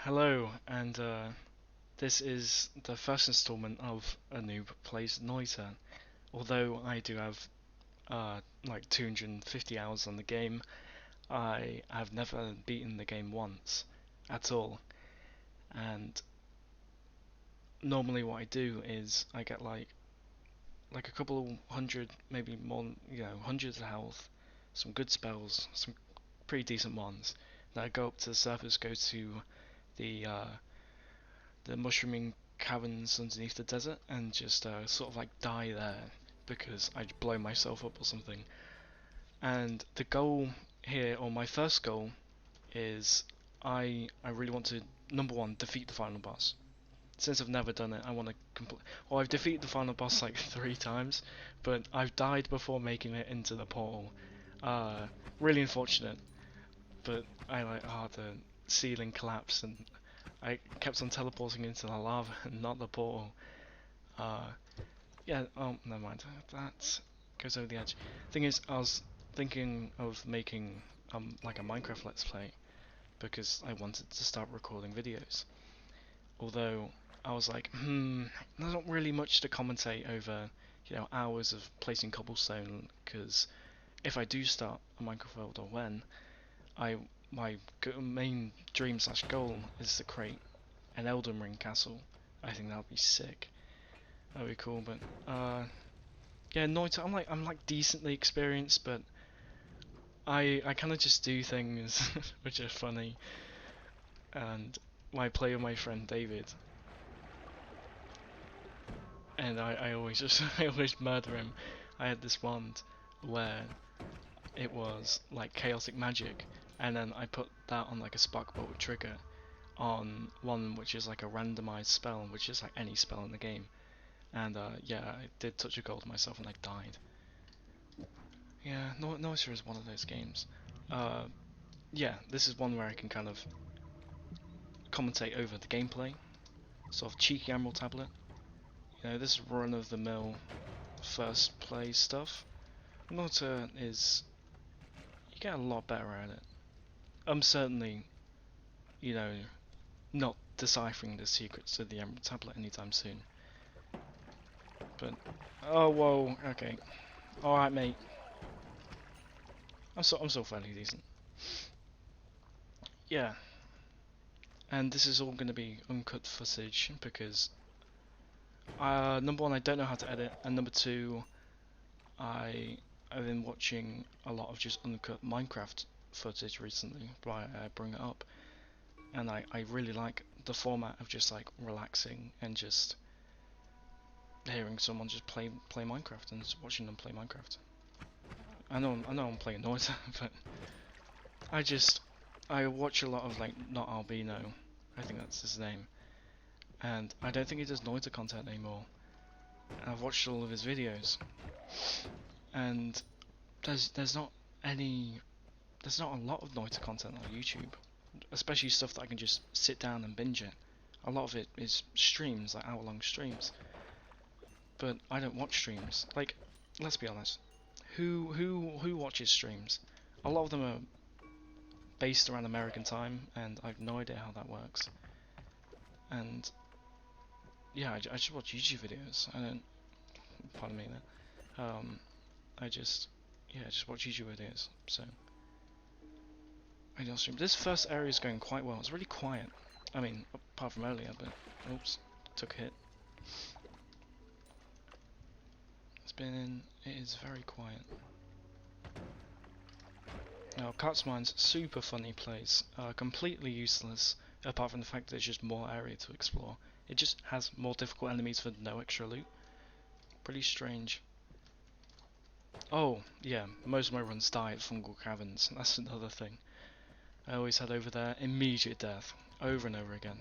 Hello, and this is the first installment of A Noob Plays Noita. Although I do have like 250 hours on the game, I have never beaten the game once at all. And normally what I do is I get like a couple hundred, maybe more, hundreds of health, some good spells, some pretty decent ones. Then I go up to the surface, go to the uh, the mushrooming caverns underneath the desert and just sort of like die there because I'd blow myself up or something. And the goal here, or my first goal, is I really want to, number one, defeat the final boss. Since I've never done it, I want to complete. Well, I've defeated the final boss like 3 times, but I've died before making it into the portal. Uh, really unfortunate, but I like the ceiling collapsed and I kept on teleporting into the lava and not the portal. Uh, yeah, never mind. That goes over the edge. Thing is, I was thinking of making like a Minecraft Let's Play because I wanted to start recording videos. Although I was like, there's not really much to commentate over, hours of placing cobblestone. Because if I do start a Minecraft world, or when I my main dream slash goal is to create an Elden Ring castle. I think that would be sick. That'd be cool, but yeah, Noita. I'm like decently experienced, but I kind of just do things which are funny, and when I play with my friend David, and I always just I always murder him. I had this wand where it was like chaotic magic, and then I put that on like a spark bolt trigger on one which is like a randomized spell, which is like any spell in the game. And yeah, I did touch a gold myself and I died. Yeah, Noita is one of those games. Uh, yeah, this is one where I can kind of commentate over the gameplay, sort of cheeky Emerald Tablet. This is run of the mill first play stuff. Noita is, you get a lot better at it. I'm certainly, you know, not deciphering the secrets of the Emerald Tablet anytime soon. But, oh whoa, okay, all right, mate. I'm still fairly decent. Yeah, and this is all going to be uncut footage because number one, I don't know how to edit, and number two, I have been watching a lot of just uncut Minecraft footage recently, why I bring it up, and I really like the format of just like relaxing and just hearing someone just play Minecraft and just watching them play Minecraft. I know I'm playing Noita, but I just I watch a lot of like not Albino, I think that's his name, and I don't think he does Noita content anymore. And I've watched all of his videos, and there's not any there's not a lot of Noita content on YouTube, especially stuff that I can just sit down and binge it. A lot of it is streams, like hour-long streams. But I don't watch streams. Like, let's be honest, who watches streams? A lot of them are based around American time, and I have no idea how that works. And yeah, I just watch YouTube videos. I don't. Pardon me there. I just just watch YouTube videos. So I don't stream. This first area is going quite well. It's really quiet. I mean, apart from earlier, but oops, took a hit. It is very quiet. Now, Cat's Mine's super funny place, completely useless, apart from the fact that there's just more area to explore. It just has more difficult enemies for no extra loot. Pretty strange. Oh, yeah, most of my runs die at fungal caverns. That's another thing. I always head over there, immediate death, over and over again.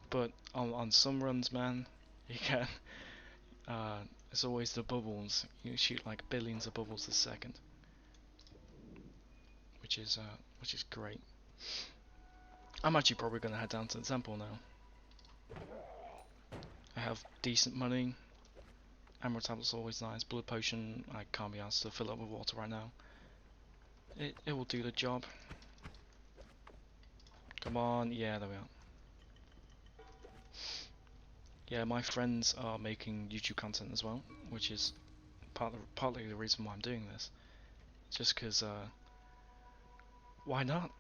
But on some runs, man, you get it's always the bubbles. You shoot like billions of bubbles a second, which is great. I'm actually probably gonna head down to the temple now. I have decent money. Emerald tablet's always nice. Blood potion, I can't be asked to fill up with water right now. It will do the job. Come on, yeah, there we are. Yeah, my friends are making YouTube content as well, which is partly the reason why I'm doing this. Just because, why not?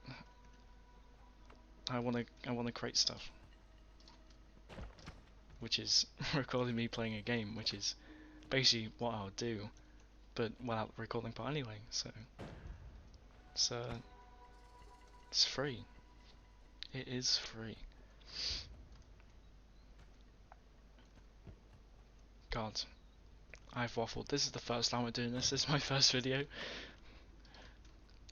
I wanna create stuff, which is recording me playing a game, which is basically what I would do, but without the recording part anyway. So it's free. It is free. God, I've waffled. This is the first time we're doing this. This is my first video.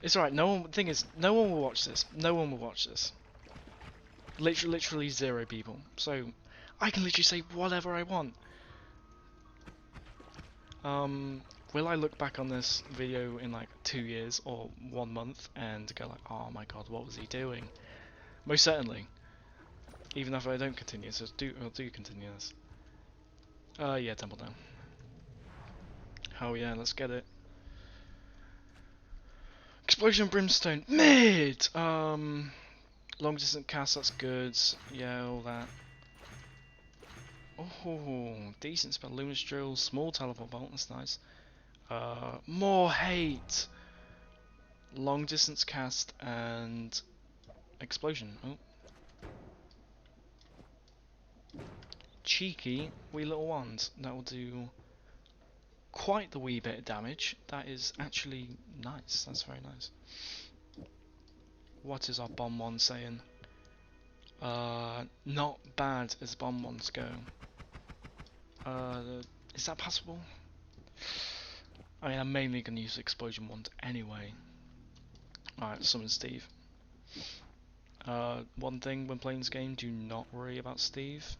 It's alright. No one. Thing is, no one will watch this. No one will watch this. Literally 0 people. So I can literally say whatever I want. Will I look back on this video in like 2 years or 1 month and go like, oh my god, what was he doing? Most certainly. Even if I don't continue, so I'll do continue this. Yeah, Temple Down. Hell yeah, let's get it. Explosion Brimstone mid. Long distance cast, that's good. Yeah, all that. Oh, decent spell. Luminous Drill, small teleport bolt, that's nice. More hate. Long distance cast and explosion. Oh, cheeky wee little ones. That will do quite the wee bit of damage. That is actually nice. That's very nice. What is our bomb one saying? Not bad as bomb ones go. Is that possible? I mean, I'm mainly going to use explosion ones anyway. Alright, summon Steve. One thing when playing this game, do not worry about Steve.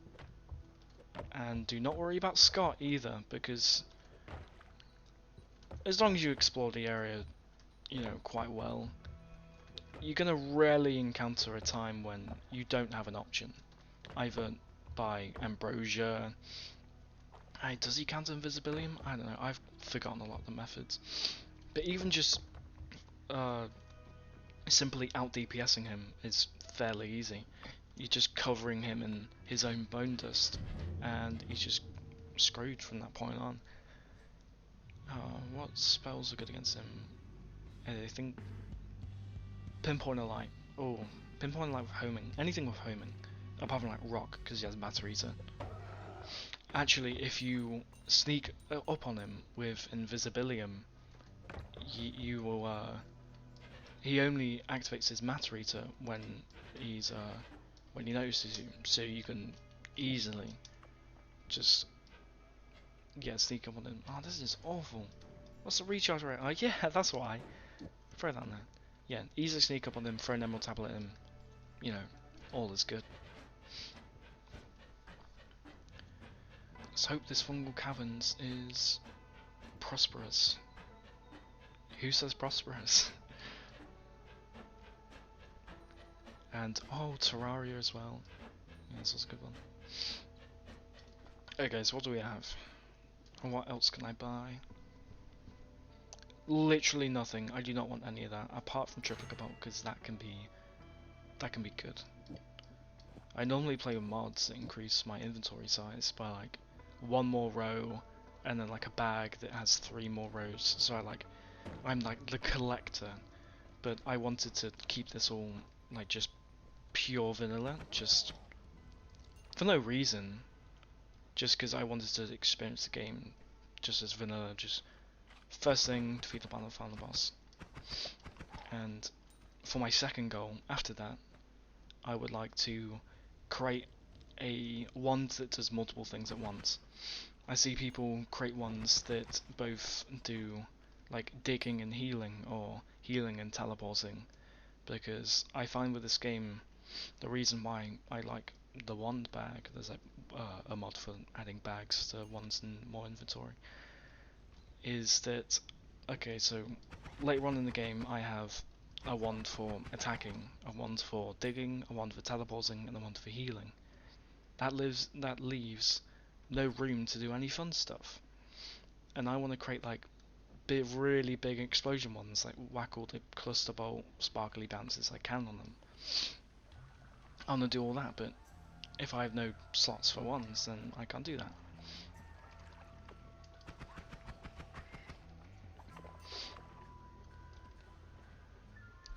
And do not worry about Scott either, because as long as you explore the area, you know, quite well, you're going to rarely encounter a time when you don't have an option. Either by Ambrosia. Hey, does he count Invisibilium? I don't know, I've forgotten a lot of the methods. But even just simply out DPSing him is fairly easy. You're just covering him in his own bone dust, and he's just screwed from that point on. What spells are good against him? I think Pinpoint of Light. Oh, Pinpoint of Light with homing. Anything with homing, apart from like Rock, because he has Matter Eater. Actually, if you sneak up on him with Invisibilium, you will. He only activates his Matter Eater when he notices you, so you can easily just sneak up on him. Oh, this is awful. What's the recharge rate? Oh yeah, that's why. Throw that in there. Yeah, easily sneak up on him, throw an Emerald Tablet at him. You know, all is good. Let's hope this Fungal Caverns is prosperous. Who says prosperous? And oh, Terraria as well. Yeah, this was a good one. Okay, so what do we have? And what else can I buy? Literally nothing. I do not want any of that apart from Triple Cabal, because that can be good. I normally play with mods that increase my inventory size by like 1 more row, and then like a bag that has 3 more rows. So I'm like the collector, but I wanted to keep this all like just pure vanilla, just for no reason, just because I wanted to experience the game just as vanilla. Just first thing, defeat the final boss, and for my second goal after that, I would like to create a wand that does multiple things at once. I see people create ones that both do like digging and healing, or healing and teleporting, because I find with this game, the reason why I like the wand bag, there's a mod for adding bags to wands and more inventory, is that, okay, so later on in the game I have a wand for attacking, a wand for digging, a wand for teleporting, and a wand for healing. That leaves no room to do any fun stuff. And I want to create like really big explosion ones, like whack all the cluster bolt sparkly bounces I can on them. I'm gonna do all that, but if I have no slots for ones, then I can't do that.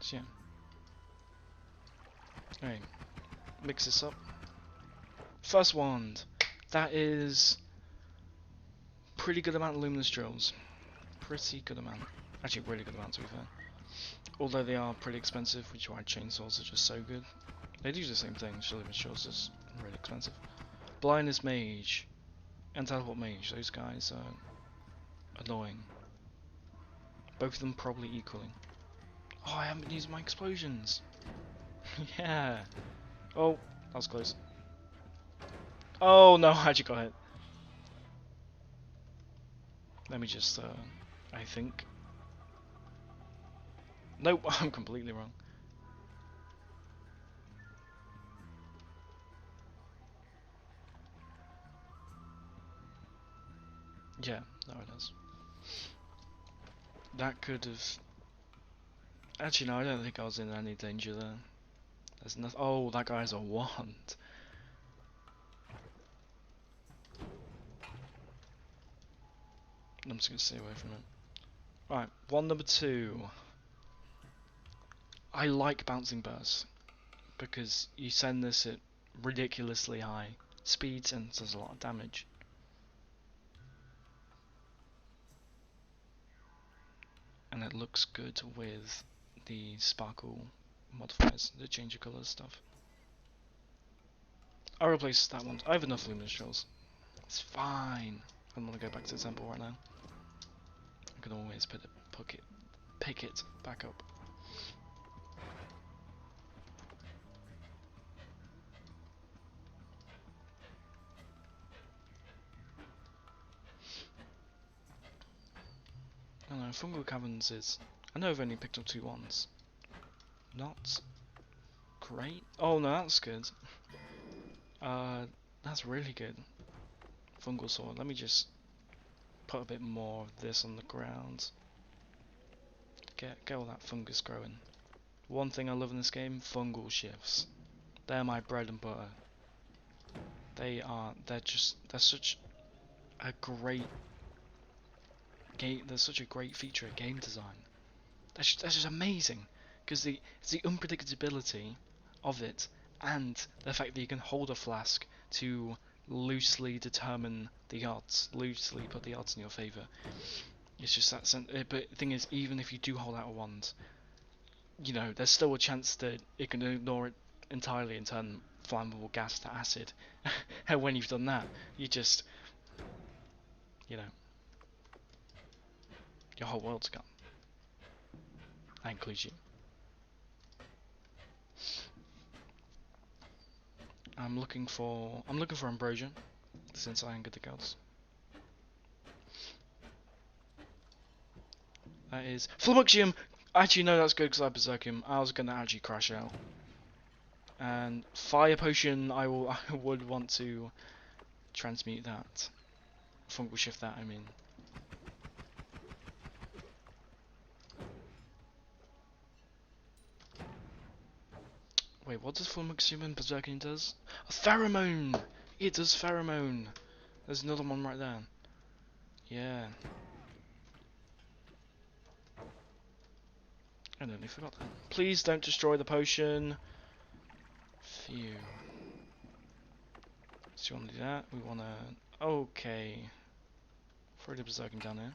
So yeah. Alright, mix this up. First wand. That is pretty good amount of luminous drills. Pretty good amount. Actually, really good amount to be fair. Although they are pretty expensive, which is why chainsaws are just so good. They do the same thing, just luminous drills is really expensive. Blindness Mage and Teleport Mage, those guys are annoying. Both of them probably equally. Oh, I haven't used my explosions. Yeah. Oh, that was close. Oh no, I actually got hit. Let me just, I think. Nope, I'm completely wrong. Yeah, no it does. That could have... Actually no, I don't think I was in any danger there. There's nothing... Oh, that guy's a wand. I'm just going to stay away from it. Right, wand number 2. I like bouncing bursts because you send this at ridiculously high speeds and does a lot of damage. And it looks good with the sparkle modifiers, the change of colours stuff. I'll replace that one. I have enough luminous shells. It's fine. I don't want to go back to the temple right now. I can always pick it back up. I don't know, Fungal Caverns is... I know I've only picked up 2 ones. Not great. Oh no, that's good. That's really good. Fungal Sword. Let me just put a bit more of this on the ground. Get all that fungus growing. One thing I love in this game, fungal shifts. They're my bread and butter. They're such a great game. They're such a great feature of game design. That's just amazing because it's the unpredictability of it and the fact that you can hold a flask to loosely determine the odds, loosely put the odds in your favour. It's just that but the thing is, even if you do hold out a wand, you know, there's still a chance that it can ignore it entirely and turn flammable gas to acid. And when you've done that, you just, you know, your whole world's gone. That includes you. I'm looking for ambrosia, since I angered the gods. That is Flummuxium. Actually, no, that's good because I berserk him. I was gonna actually crash out. And fire potion, I would want to transmute that. Fungal shift that, I mean. Wait, what does Flummuxium and berserking does? A pheromone! It does pheromone! There's another one right there. Yeah. I nearly forgot that. Please don't destroy the potion. Phew. So you want to do that? We want to... Okay. Throw the berserking down here.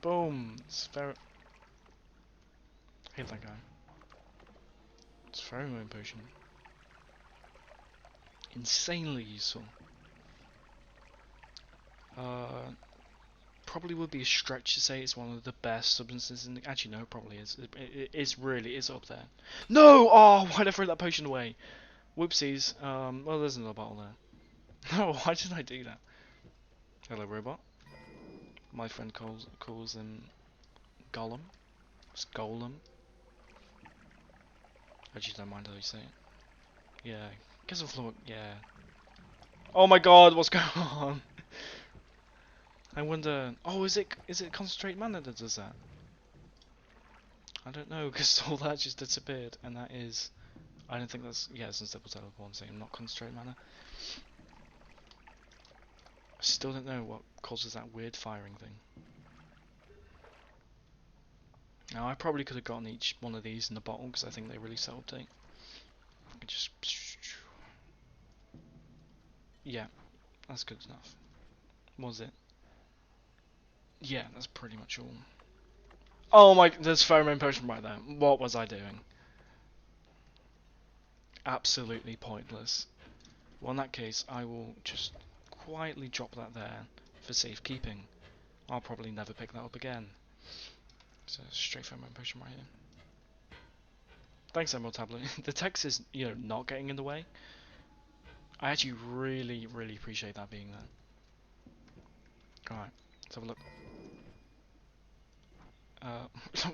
Boom! Hate that guy. It's pheromone potion. Insanely useful. Probably would be a stretch to say it's one of the best substances in the... Actually, no, it probably is. It really is up there. No! Oh, why did I throw that potion away? Whoopsies. Well, there's another bottle there. No, why did I do that? Hello, robot. My friend calls him Gollum. It's Golem. I just don't mind how you say it. Yeah. Guess the floor. Yeah. Oh my god, what's going on? I wonder. Oh, is it concentrate mana that does that? I don't know, because all that just disappeared, and that is. I don't think that's. Yeah, it's unstable teleport, saying not concentrate mana. I still don't know what causes that weird firing thing. Now, I probably could have gotten each one of these in the bottle, because I think they released that update. I could just. Yeah, that's good enough. Was it? Yeah, that's pretty much all. Oh my, there's pheromone potion right there. What was I doing? Absolutely pointless. Well, in that case, I will just quietly drop that there for safekeeping. I'll probably never pick that up again. So, straight pheromone potion right here. Thanks, Emerald Tablet. The text is, not getting in the way. I actually really, really appreciate that being there. Alright, let's have a look.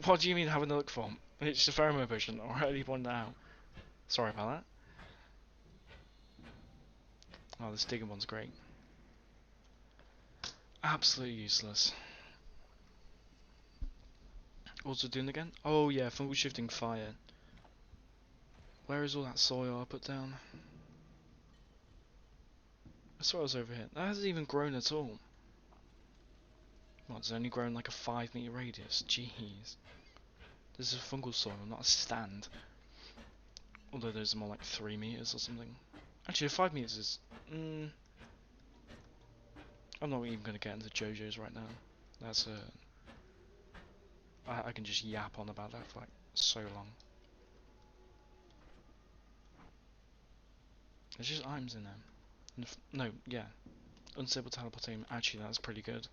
What do you mean having a look for? It's a pheromone potion, already pointed out. Sorry about that. Oh, this digging one's great. Absolutely useless. What's it doing again? Oh yeah, fungal shifting fire. Where is all that soil I put down? I saw it was over here. That hasn't even grown at all. Well, it's only grown like a 5 meter radius. Jeez. This is a fungal soil, not a stand. Although those are more like 3 meters or something. Actually, 5 meters is. I'm not even going to get into JoJo's right now. That's I can just yap on about that for like so long. There's just items in there. No, yeah. Unstable teleportation. Actually, that's pretty good.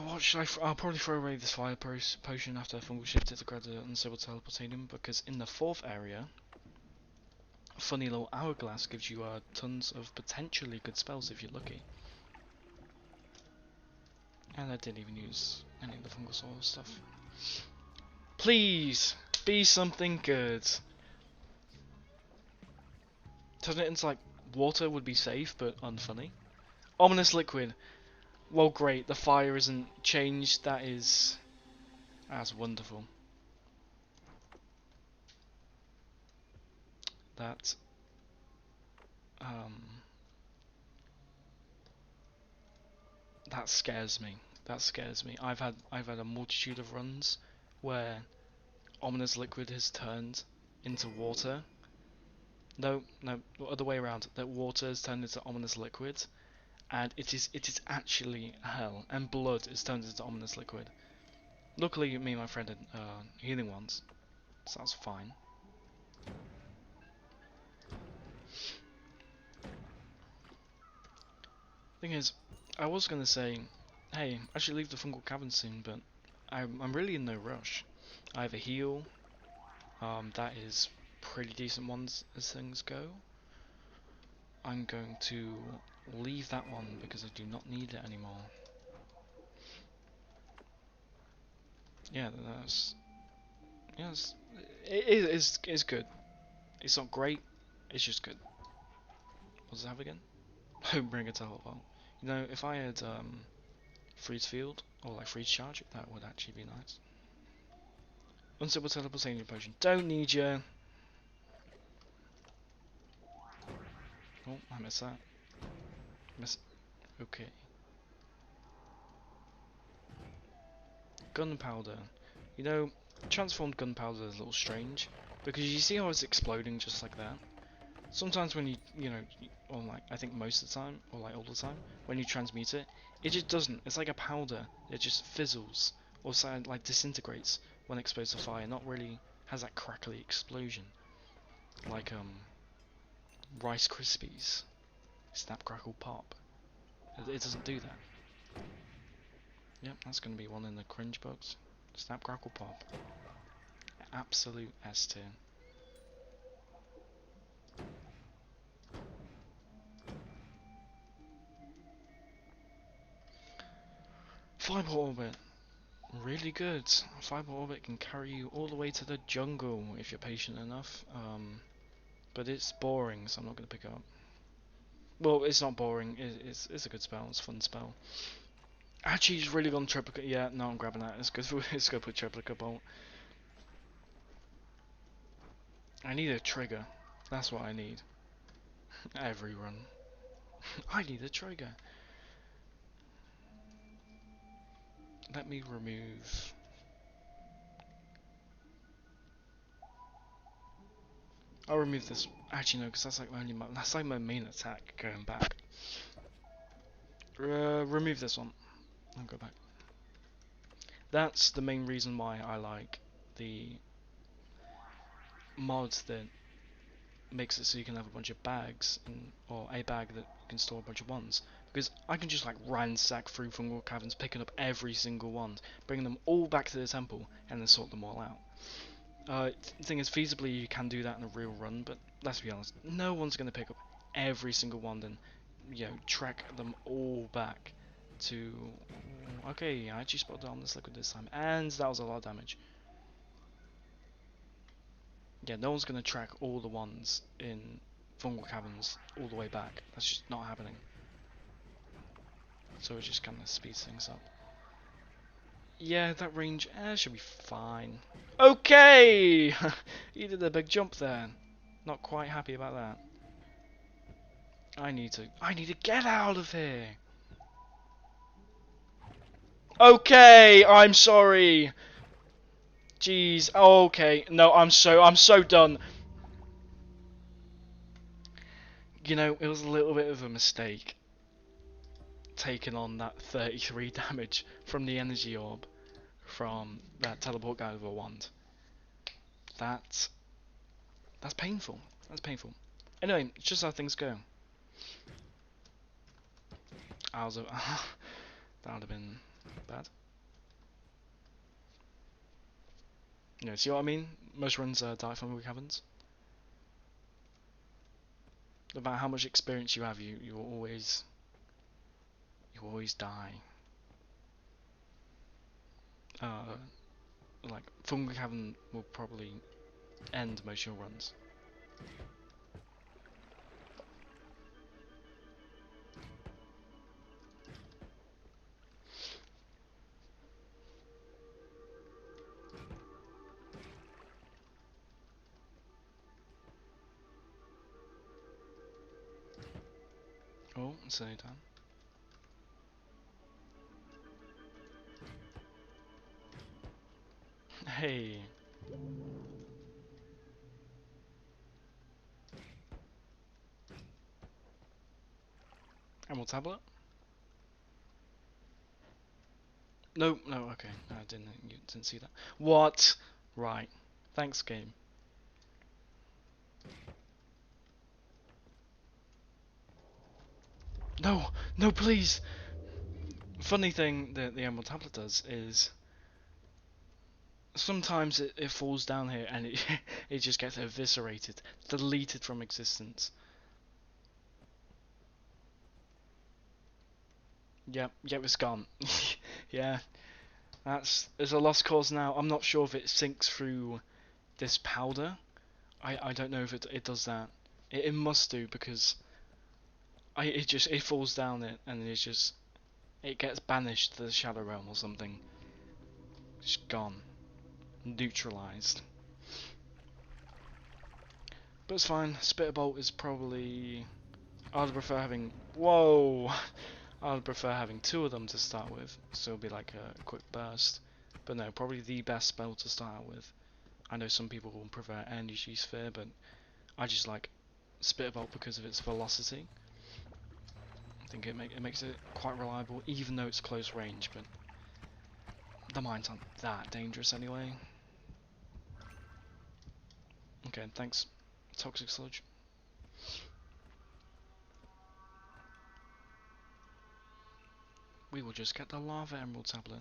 What should I'll probably throw away this fire potion after fungal shifted to grab the unstable teleportation, because in the 4th area, a funny little hourglass gives you tons of potentially good spells if you're lucky. And I didn't even use any of the fungal soil stuff. Please be something good. Turn it into like water would be safe but unfunny. Ominous liquid. Well, great. The fire isn't changed. That's wonderful. That um that scares me. That scares me. I've had a multitude of runs where ominous liquid has turned into water. No, no, other way around. That water has turned into ominous liquid, and it is actually hell. And blood is turned into ominous liquid. Luckily, me and my friend had healing ones, so that's fine. Thing is, I was gonna say, hey, I should leave the fungal cavern soon, but I'm really in no rush. I have a heal. That is pretty decent ones as things go. I'm going to leave that one because I do not need it anymore. Yeah, that's yes, it is good. It's not great. It's just good. What does it have again? Bring it to Hotwell. If I had freeze field or like freeze charge, that would actually be nice. Unstable teleportation potion. Don't need you. Oh, I missed that. Okay. Gunpowder. Transformed gunpowder is a little strange because you see how it's exploding just like that. Sometimes when or like I think most of the time, or like all the time, when you transmute it, it just doesn't. It's like a powder. It just fizzles or like disintegrates when exposed to fire. Not really has that crackly explosion like Rice Krispies. Snap crackle pop. It doesn't do that. Yep, that's gonna be one in the cringe box. Snap crackle pop. Absolute S tier. Fiber orbit. Really good. Fiber orbit can carry you all the way to the jungle if you're patient enough. But it's boring, so I'm not going to pick it up. Well, it's not boring. It's a good spell. It's a fun spell. Actually, he's really gone triplicate. Yeah, no, I'm grabbing that. It's good. It's good for triplicate bolt. I need a trigger. That's what I need. Every run. I need a trigger. Let me remove. I'll remove this. Actually, no, because that's like my main attack going back. Remove this one. I'll go back. That's the main reason why I like the mods that makes it so you can have a bunch of bags, or a bag that can store a bunch of ones. Because I can just like ransack through fungal caverns, picking up every single one, bringing them all back to the temple, and then sort them all out. The thing is, feasibly you can do that in a real run, but let's be honest, no one's going to pick up every single one and, you know, track them all back to... Okay, I actually spotted on this liquid this time, and that was a lot of damage. Yeah, no one's going to track all the ones in fungal caverns all the way back. That's just not happening. So it just kind of speeds things up. Yeah, that range should be fine. Okay! You did a big jump there. Not quite happy about that. I need to get out of here. Okay, I'm sorry. Jeez. Okay. No, I'm so done. You know, it was a little bit of a mistake taking on that 33 damage from the energy orb from that teleport guy with a wand. That's painful. That's painful. Anyway, it's just how things go. I was that would have been bad. You know, see what I mean? Most runs die from weak caverns. No matter how much experience you have, you will always die. Like fungal cavern will probably end most of your runs. Oh, it's only done. Hey. Emerald tablet? No, no, okay. No, you didn't see that. What? Right. Thanks, game. No, no, please. Funny thing that the Emerald tablet does is sometimes it falls down here and it it just gets eviscerated, deleted from existence. Yep, it's gone. Yeah, it's a lost cause now. I'm not sure if it sinks through this powder. I don't know if it does that. It must do, because it falls down it and it gets banished to the shadow realm or something. Just gone, neutralized. But it's fine. Spitter bolt is probably... I'd prefer having... Whoa! I'd prefer having two of them to start with, so it'll be like a quick burst. But no, probably the best spell to start out with. I know some people will prefer Energy Sphere, but I just like Spitter bolt because of its velocity. I think it makes it quite reliable, even though it's close range, but the mines aren't that dangerous anyway. Okay, thanks, Toxic Sludge. We will just get the Lava Emerald tablet.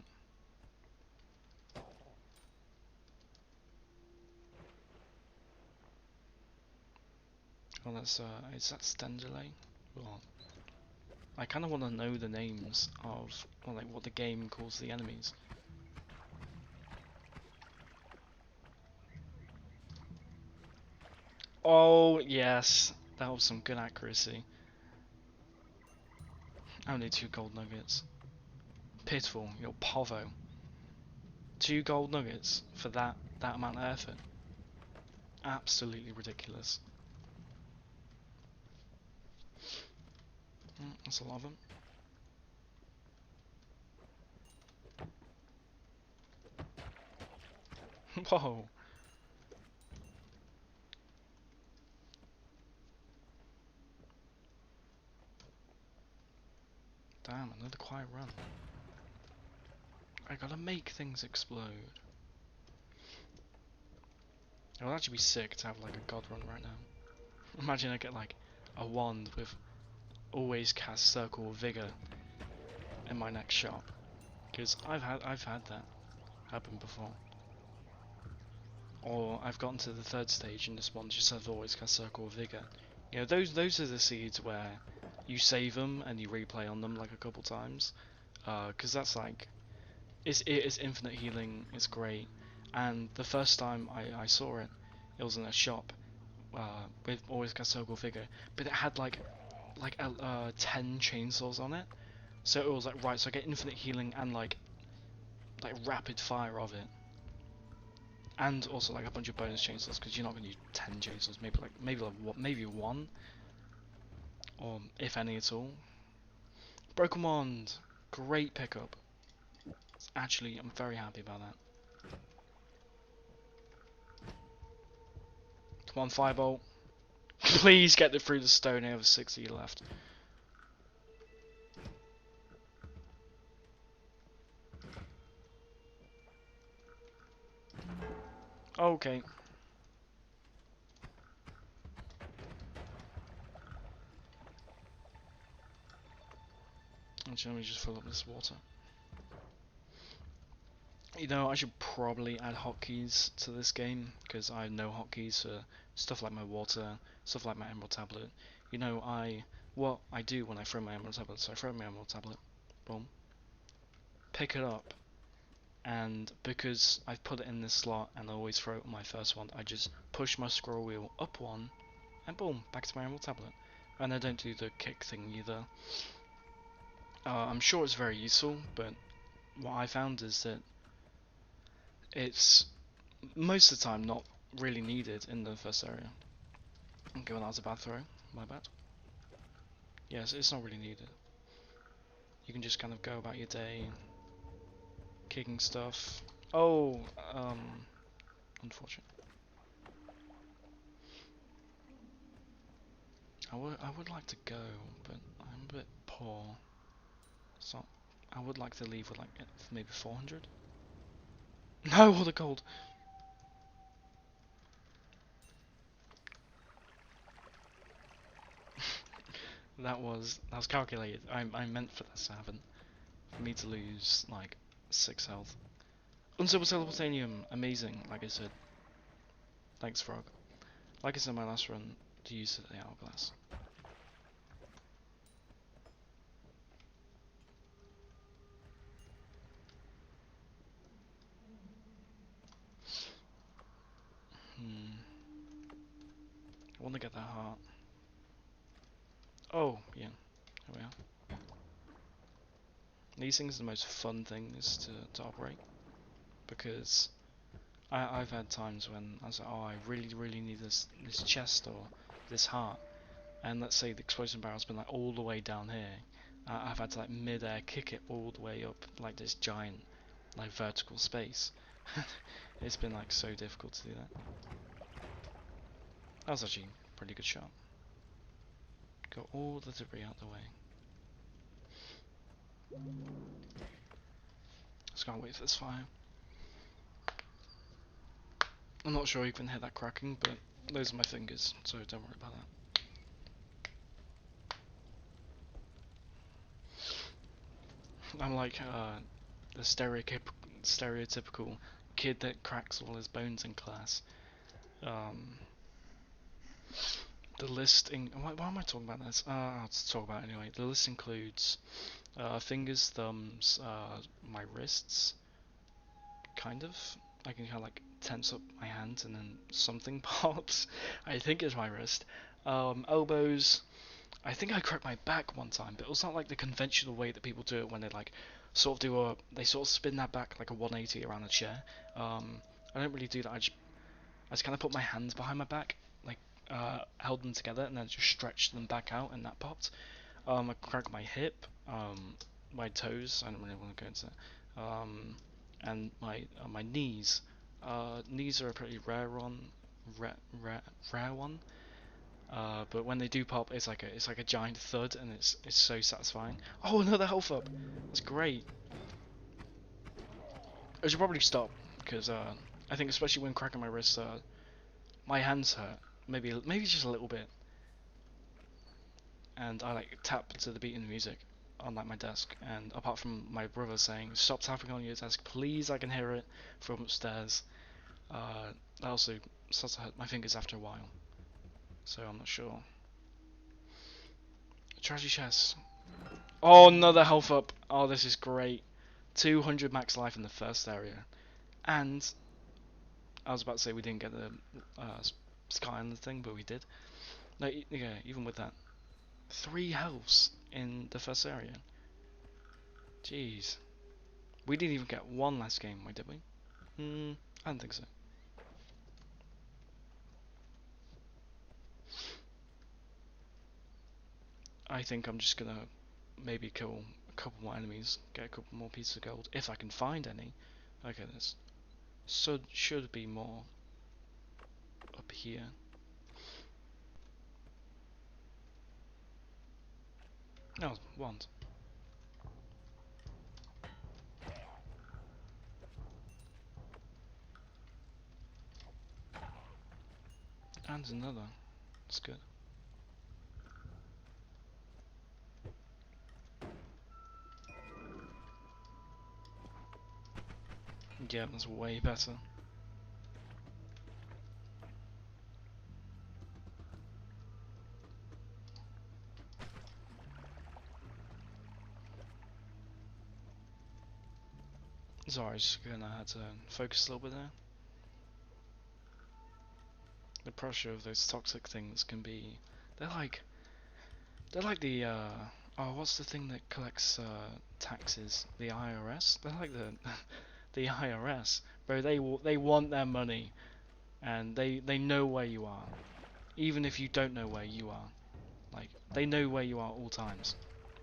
Oh, is that Stendele? Well, I kind of want to know the names of, or like what the game calls the enemies. Oh, yes, that was some good accuracy. Only 2 gold nuggets. Pitiful, you're povo. 2 gold nuggets for that amount of effort. Absolutely ridiculous. That's a lot of them. Whoa. Damn, another quiet run. I gotta make things explode. It would actually be sick to have like a god run right now. Imagine I get like a wand with always cast circle of vigor in my next shop. Because I've had that happen before. Or I've gotten to the 3rd stage and this one just has always cast circle of vigor. You know, those are the seeds where you save them and you replay on them like a couple times. Because that's like, it is infinite healing, it's great. And the first time I saw it, it was in a shop with always cast circle of vigor, but it had like 10 chainsaws on it. So it was like, right, so I get infinite healing and like rapid fire of it. And also like a bunch of bonus chainsaws, because you're not going to use 10 chainsaws, maybe one, or if any at all. Broken Wand, great pickup. Actually, I'm very happy about that. Come on, Firebolt. Please get it through the stone. I have 60 left. Okay. Actually, let me just fill up this water. You know, I should probably add hotkeys to this game, because I have no hotkeys for stuff like my water, stuff like my emerald tablet. You know, what I do when I throw my emerald tablet, so I throw my emerald tablet, boom, pick it up, and because I've put it in this slot and I always throw it on my first one, I just push my scroll wheel up one, and boom, back to my emerald tablet. And I don't do the kick thing either. I'm sure it's very useful, but what I found is that it's most of the time not really needed in the first area. Okay, well that was a bad throw, my bad. Yes, it's not really needed. You can just kind of go about your day, kicking stuff. Oh, unfortunate. I would like to go, but I'm a bit poor. So I would like to leave with like maybe 400. No, all the gold. That was calculated. I meant for this to happen. For me to lose like 6 health. Unstable Teleportanium, amazing, like I said. Thanks, Frog. Like I said in my last run, to use the hourglass. I want to get that heart. Oh, yeah. Here we are. These things are the most fun things to operate. Because I've had times when I was like, oh, I really need this chest or this heart. And let's say the explosion barrel's been like all the way down here. I've had to like mid-air kick it all the way up like this giant like vertical space. It's been like so difficult to do that. That was actually a pretty good shot. Got all the debris out the way. Just can't wait for this fire. I'm not sure you can hear that cracking, but those are my fingers, so don't worry about that. I'm like the stereotypical kid that cracks all his bones in class. The list why am I talking about this? I'll talk about it anyway. The list includes fingers, thumbs, my wrists, kind of. I can kind of like tense up my hands and then something pops. I think it's my wrist. Elbows, I think I cracked my back one time, but it was not like the conventional way that people do it when they like sort of they sort of spin their back like a 180 around a chair. I don't really do that. I just kind of put my hands behind my back, like held them together, and then just stretched them back out, and that popped. I cracked my hip, my toes. I don't really want to go into that. And my knees. Knees are a pretty rare one. But when they do pop, it's like a giant thud, and it's so satisfying. Oh, another health up. That's great. I should probably stop because I think especially when cracking my wrist, my hands hurt. Maybe just a little bit, and I like tap to the beat in the music on like my desk. And apart from my brother saying stop tapping on your desk, please, I can hear it from upstairs. I also starts to hurt my fingers after a while, so I'm not sure. Treasure chest. Oh, another health up. Oh, this is great. 200 max life in the first area. And I was about to say we didn't get the Sky Island thing, but we did. No, yeah, even with that. 3 healths in the first area. Jeez. We didn't even get one last game, did we? I don't think so. I think I'm just gonna maybe kill a couple more enemies, get a couple more pieces of gold, if I can find any. Okay, there's should be more up here. No, want. And another. That's good. Yeah, that's way better. Sorry, just gonna have to focus a little bit there. The pressure of those toxic things can be. They're like. They're like the. Oh, what's the thing that collects taxes? The IRS? They're like the. The IRS. Bro, they want their money. And they know where you are. Even if you don't know where you are. Like, they know where you are at all times.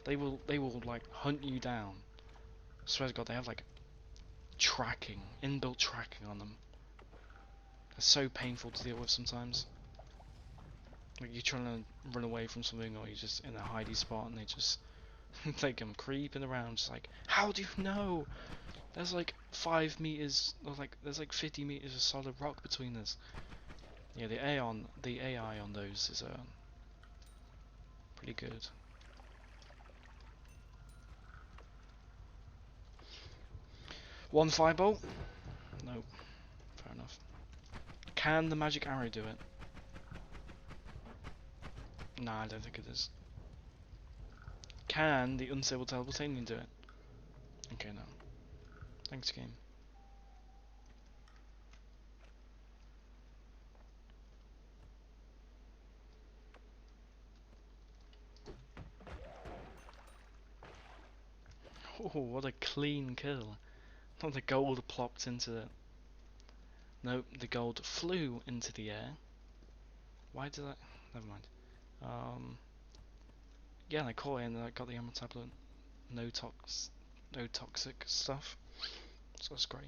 They will like hunt you down. I swear to God, they have like tracking, inbuilt tracking on them. It's so painful to deal with sometimes. Like you're trying to run away from something, or you're just in a hidey spot, and they just they come creeping around. Just like, how do you know? There's like 5 meters, or like there's like 50 meters of solid rock between us. Yeah, the AI on those is pretty good. One firebolt? Nope. Fair enough. Can the magic arrow do it? Nah, I don't think it is. Can the unstable teleportation do it? Okay, no. Thanks, game. Oh, what a clean kill. Not the gold plopped into the... Nope, the gold flew into the air. Why did I... Never mind. Yeah, and I caught it and I got the emerald tablet. No toxic stuff. So that's great.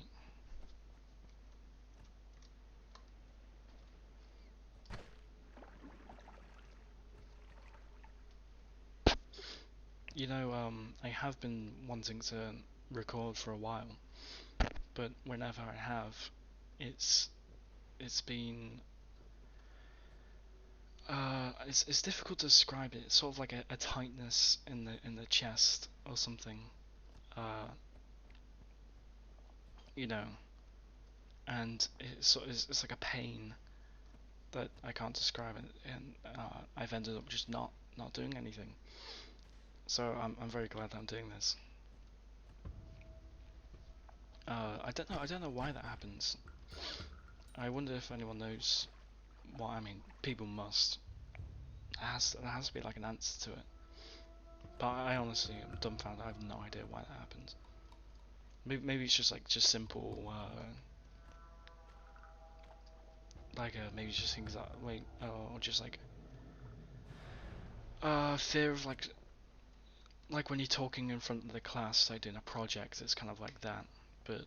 You know, I have been wanting to record for a while, but whenever I have, it's been it's difficult to describe it. It's sort of like a tightness in the chest or something. Uh, you know, and it's like a pain that I can't describe, and I've ended up just not doing anything. So I'm very glad that I'm doing this. I don't know why that happens. I wonder if anyone knows why. I mean, people must There has to be like an answer to it. But I honestly am dumbfounded. I have no idea why that happened. Maybe it's just like simple, maybe just things that or just like fear of like when you're talking in front of the class, like doing a project. It's kind of like that. But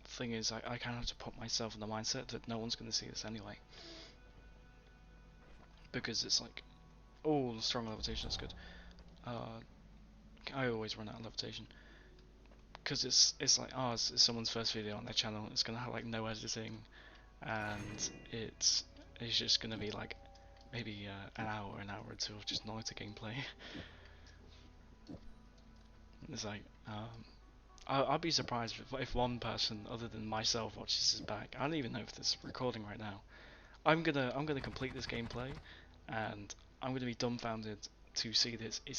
the thing is, I kind of have to put myself in the mindset that no one's going to see this anyway, because it's like, oh, the strong levitation is good. I always run out of levitation because it's like, oh, it's someone's first video on their channel. It's gonna have like no editing, and it's just gonna be like maybe an hour or two of just Noita gameplay. It's like, I'd be surprised if one person other than myself watches this back. I don't even know if this is recording right now. I'm gonna complete this gameplay, and I'm gonna be dumbfounded to see this it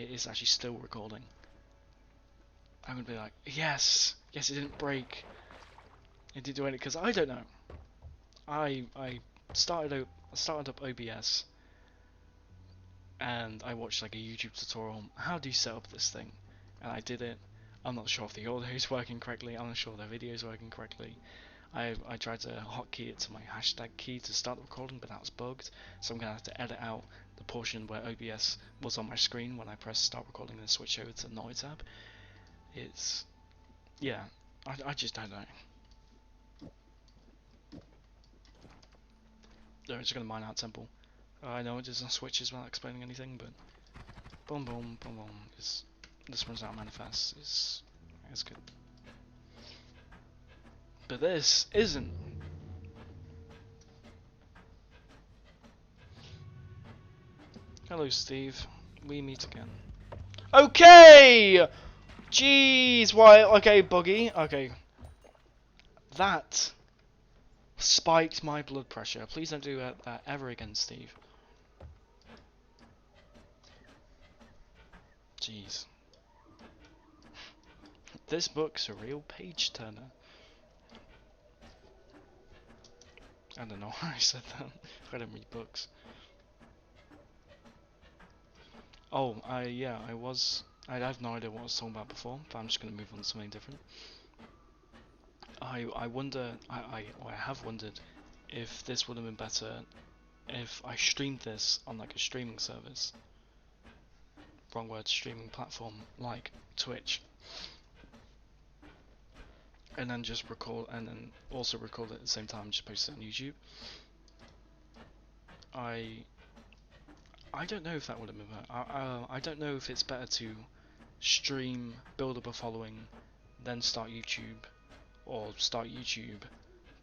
is actually still recording. I'm gonna be like, yes, it didn't break. It didn't do anything because I don't know. I started up OBS and I watched like a YouTube tutorial on how do you set up this thing, and I did it. I'm not sure if the audio is working correctly. I'm not sure the video is working correctly. I tried to hotkey it to my hashtag key to start the recording, but that was bugged. So I'm gonna have to edit out the portion where OBS was on my screen when I pressed start recording and then switch over to Noita tab. It's yeah, I just don't know. They're just gonna mine out temple. I know it doesn't switches without explaining anything, but boom, boom, boom, boom. This runs out manifest. It's good. But this isn't. Hello, Steve. We meet again. Okay! Jeez, why? Okay, Buggy. Okay. That spiked my blood pressure. Please don't do that ever again, Steve. Jeez. This book's a real page turner. I don't know why I said that. I don't read books. Oh, yeah, I have no idea what I was talking about before, but I'm just going to move on to something different. I have wondered if this would have been better if I streamed this on like a streaming service. Wrong word, streaming platform like Twitch. And then just record, and then also record it at the same time and just post it on YouTube. I don't know if that would have been better. I don't know if it's better to stream, build up a following, then start YouTube, or start YouTube,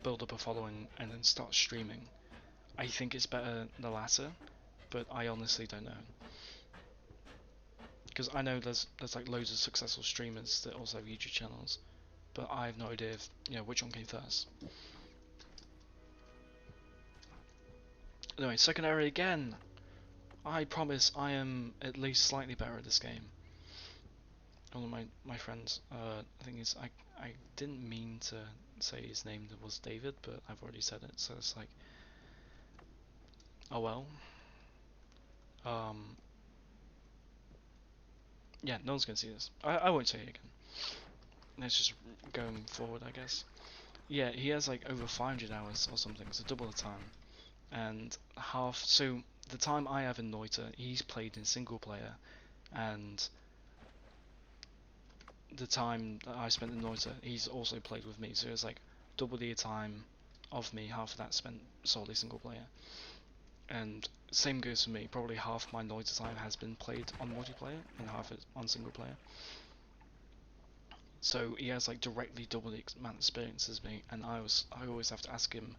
build up a following, and then start streaming. I think it's better the latter, but I honestly don't know. Because I know there's like loads of successful streamers that also have YouTube channels, but I have no idea if, which one came first. Anyway, second area again. I promise I am at least slightly better at this game. One of my friends, I think I didn't mean to say his name was David, but I've already said it, so it's like, oh well. Yeah, no one's gonna see this. I won't say it again. Let's just going forward, I guess. Yeah, he has like over 500 hours or something, so double the time. And half, so the time I have in Noita, he's played in single player, and the time that I spent in Noita, he's also played with me, so it's like double the time of me, half of that spent solely single player. And same goes for me, probably half my Noita time has been played on multiplayer, and half it on single player. So he has like directly double the amount of experience as me, and I always have to ask him,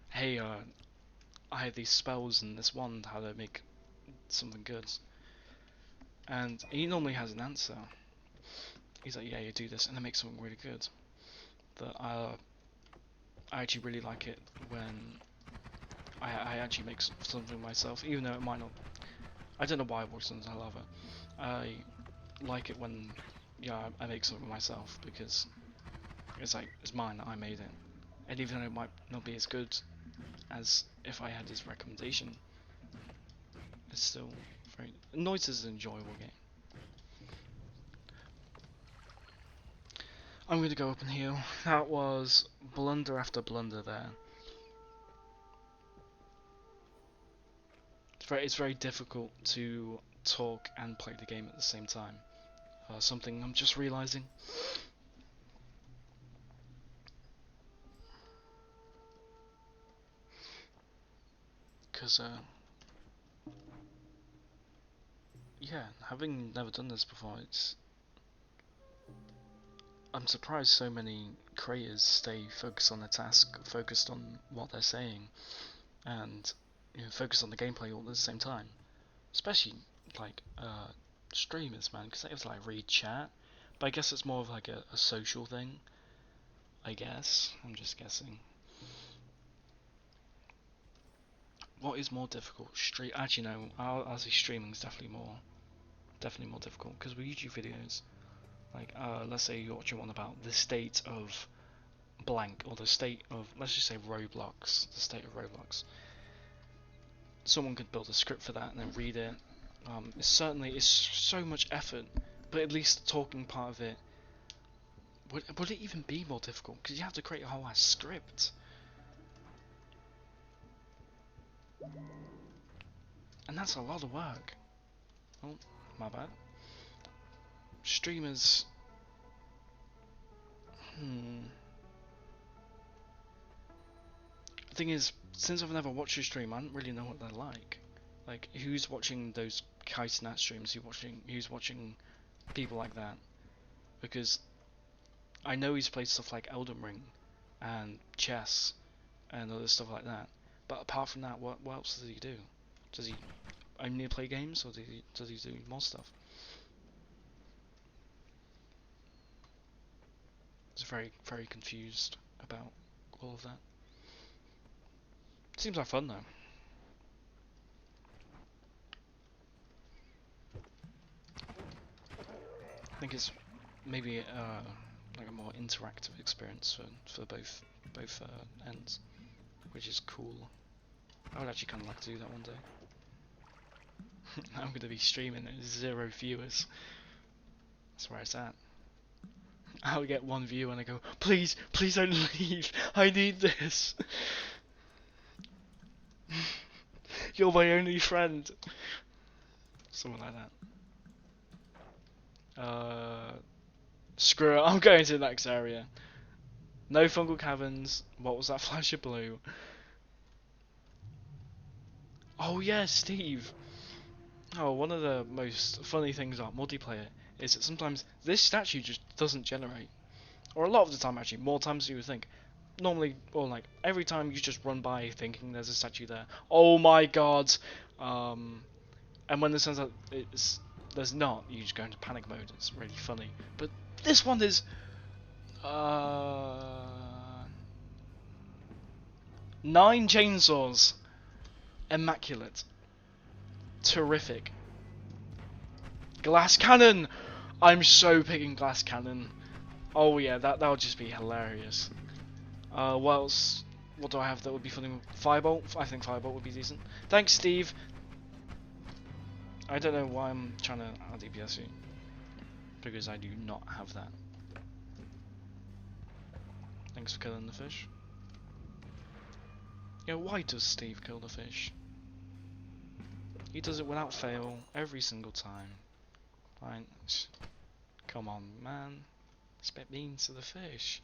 hey, I have these spells and this wand, how do I make something good? And he normally has an answer. He's like, yeah, you do this and it makes something really good. That I actually really like it when I actually make something myself, even though it might not. I don't know why I watch something, I love it. I like it when I make something myself, because it's like it's mine, I made it, and even though it might not be as good as if I had his recommendation, it's still very. Noita's an enjoyable game. I'm going to go up and heal. That was blunder after blunder there. It's very difficult to talk and play the game at the same time. Something I'm just realising. Because, yeah, having never done this before, I'm surprised so many creators stay focused on the task, focused on what they're saying, and focus on the gameplay all at the same time. Especially like streamers, man, because they have to like read chat. But I guess it's more of like a social thing. I guess I'm just guessing. What is more difficult? Actually, no. I'll say streaming is definitely more difficult because with YouTube videos, like let's say you're watching one about the state of blank or the state of, let's just say, Roblox, the state of Roblox. Someone could build a script for that and then read it. It's so much effort, but at least the talking part of it, would it even be more difficult? Because you have to create a whole ass script, and that's a lot of work. Oh, my bad. Streamers. The thing is, since I've never watched a stream, I don't really know what they're like. Like, who's watching those Kite Nat streams? Who's watching people like that? Because I know he's played stuff like Elden Ring and chess and other stuff like that. But apart from that, what else does he do? Does he only play games, or does he do more stuff? I was very confused about all of that. Seems like fun though. I think it's maybe like a more interactive experience for both ends, which is cool. I would actually kind of like to do that one day. I'm going to be streaming at 0 viewers. That's where it's at. I'll get 1 view and I go, please don't leave. I need this. You're my only friend. Something like that. Screw it. I'm going to the next area. No fungal caverns. What was that flash of blue? Oh yeah, Steve. Oh, one of the most funny things about multiplayer is that sometimes this statue just doesn't generate. Or a lot of the time, actually, more times than you would think. Normally, or like, every time you just run by thinking there's a statue there. Oh my god! And when it turns out there's not, you just go into panic mode. It's really funny. But this one is... 9 chainsaws. Immaculate. Terrific. Glass cannon! I'm so picking glass cannon. Oh yeah, that would just be hilarious. What else? What do I have that would be funny? Firebolt? I think Firebolt would be decent. Thanks, Steve. I don't know why I'm trying to add DPS you, because I do not have that. Thanks for killing the fish. Yeah, why does Steve kill the fish? He does it without fail, every single time. Fine. Come on, man. Expect mean to the fish.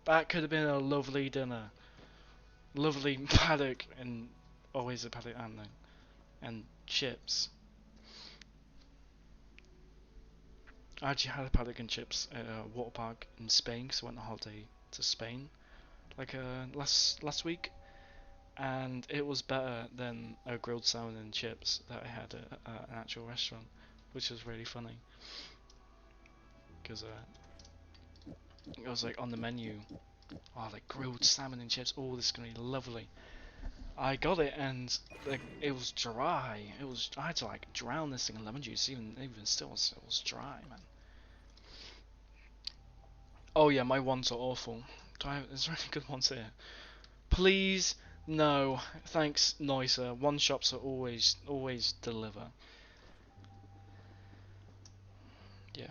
That could have been a lovely dinner. Lovely paddock, and always a paddock, and chips. I actually had a paddock and chips at a water park in Spain because I went on holiday to Spain, like last week, and it was better than a grilled salmon and chips that I had at an actual restaurant, which was really funny because it was like on the menu. Oh, like grilled salmon and chips. Oh, this is gonna be lovely. I got it and like it was dry. I had to like drown this thing in lemon juice. Even still, it was dry, man. Oh yeah, my ones are awful. Is there any good ones here? Please No, thanks, Noita. One shops are always deliver. Yeah.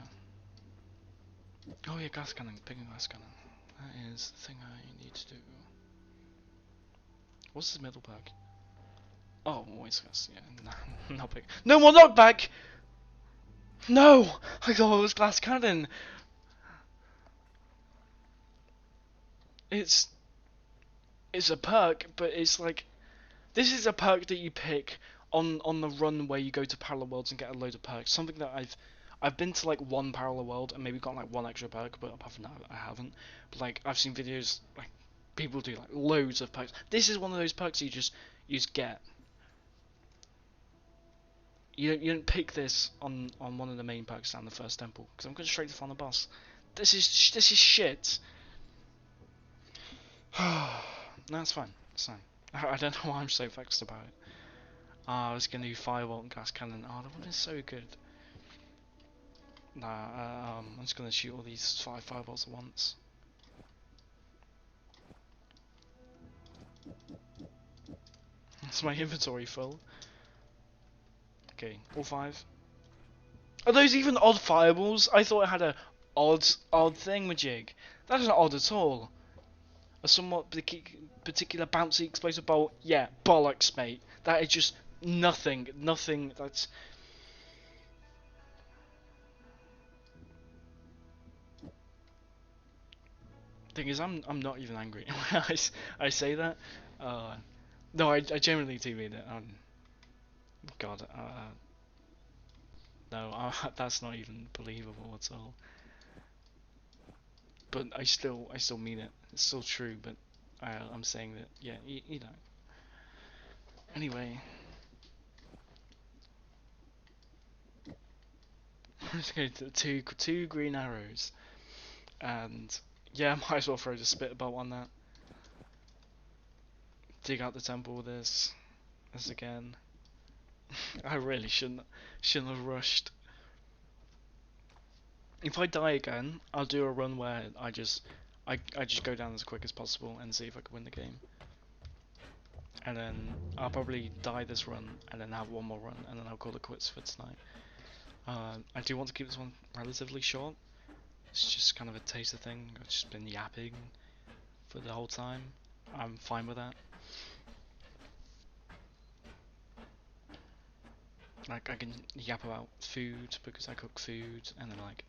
Oh yeah, gas cannon. Picking gas cannon. That is the thing I need to do. What's this middle perk? Oh, voice gas. Yeah, no, not big. No more knockback. No, I thought it was glass cannon. It's it's a perk, but it's like this is a perk that you pick on the run where you go to parallel worlds and get a load of perks. Something that I've been to like one parallel world and maybe got like one extra perk, but apart from that I haven't. But like I've seen videos like people do like loads of perks. This is one of those perks you just get. You don't pick this on one of the main perks down the first temple because I'm going straight to find the boss. This is shit. No, that's fine. It's fine. I don't know why I'm so vexed about it. I was gonna do firebolt and gas cannon. Oh, that would have so good. Nah, I'm just gonna shoot all these 5 firebolts at once. Is my inventory full? Okay, all 5. Are those even odd fireballs? I thought it had a odd thingamajig. That isn't odd at all. A somewhat particular bouncy explosive bolt. Yeah, bollocks, mate. That is just nothing. That's thing is, I'm not even angry. I say that. No, I genuinely do mean it. God, no, that's not even believable at all. But I still mean it. It's still true. But I'm saying that, yeah, you know. Anyway, I'm just going to two green arrows, and yeah, might as well throw the spit bolt on that. Dig out the temple with this again. I really shouldn't have rushed. If I die again, I'll do a run where I just go down as quick as possible and see if I can win the game. And then I'll probably die this run and then have one more run and then I'll call it quits for tonight. I do want to keep this one relatively short. It's just kind of a taster thing. I've just been yapping for the whole time. I'm fine with that. Like I can yap about food because I cook food and then like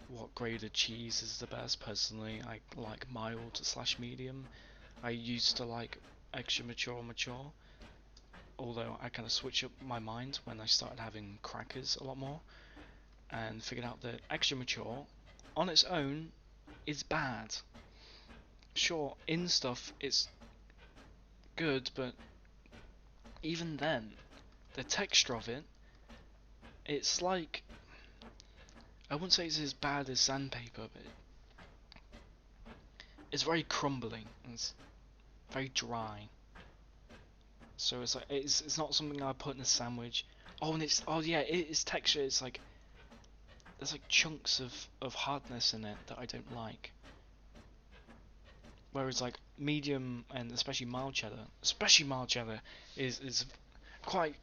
what grade of cheese is the best. Personally, I like mild slash medium. I used to like extra mature, although I kind of switched up my mind when I started having crackers a lot more and figured out that extra mature on its own is bad. Sure, in stuff it's good, but even then, the texture of it, it's like, I wouldn't say it's as bad as sandpaper, but it's very crumbly and it's very dry. So it's like it's not something I put in a sandwich. Oh, and it's yeah, its texture. It's like there's like chunks of hardness in it that I don't like. Whereas like medium and especially mild cheddar is quite.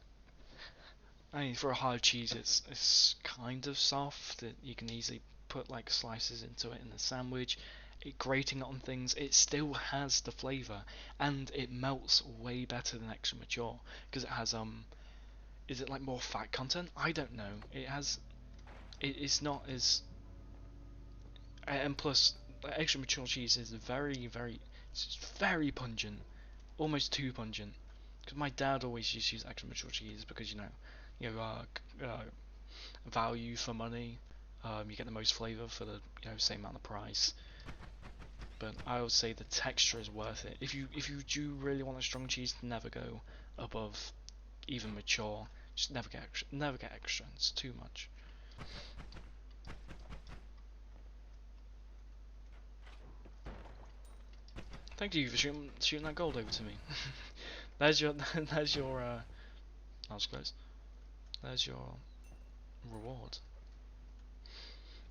I mean, for a hard cheese, it's kind of soft. You can easily put like slices into it in the sandwich. Grating it on things, it still has the flavour, and it melts way better than extra mature because it has is it like more fat content? I don't know. It has. It's not as. And plus, extra mature cheese is it's very pungent, almost too pungent. Because my dad always used to use extra mature cheese because value for money. You get the most flavour for the same amount of price. But I would say the texture is worth it. If you do really want a strong cheese, never go above even mature. Just never get extra. Never get extra. It's too much. Thank you for shooting that gold over to me. there's your there's your I'll just close. There's your reward.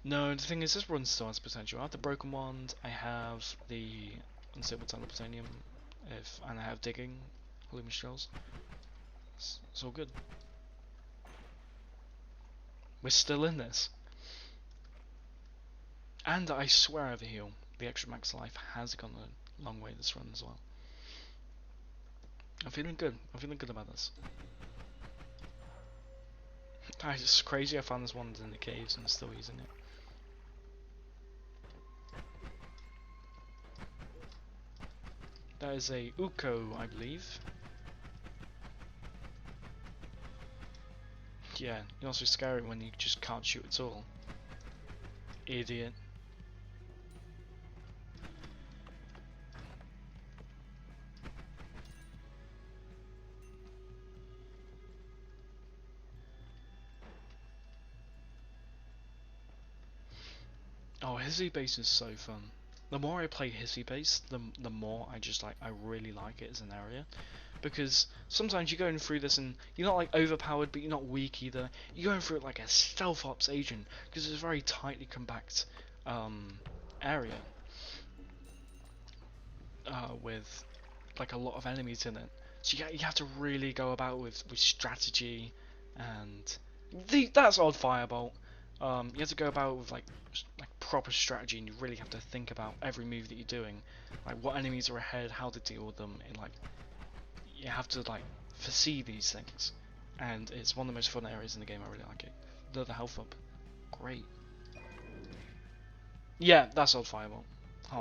No, the thing is, this run still has potential. I have the broken wand. I have the unstable tunnel plutonium and I have digging, lumen shells. It's all good. We're still in this. And I swear I have a heal. The extra max life has gone a long way this run as well. I'm feeling good. I'm feeling good about this. It's crazy I found this one in the caves and still using it. That is a Uko, I believe. Yeah, you're also scary when you just can't shoot at all. Idiot. Oh, Hissy Base is so fun. The more I play Hissy Base, the more I really like it as an area. Because sometimes you're going through this and you're not like overpowered, but you're not weak either. You're going through it like a stealth ops agent because it's a very tightly compact area with like a lot of enemies in it. So you have to really go about with strategy and that's odd firebolt. You have to go about with like proper strategy, and you really have to think about every move that you're doing, like what enemies are ahead, how to deal with them, and like you have to like foresee these things. And it's one of the most fun areas in the game. I really like it. The health up, great. Yeah, that's old firebolt.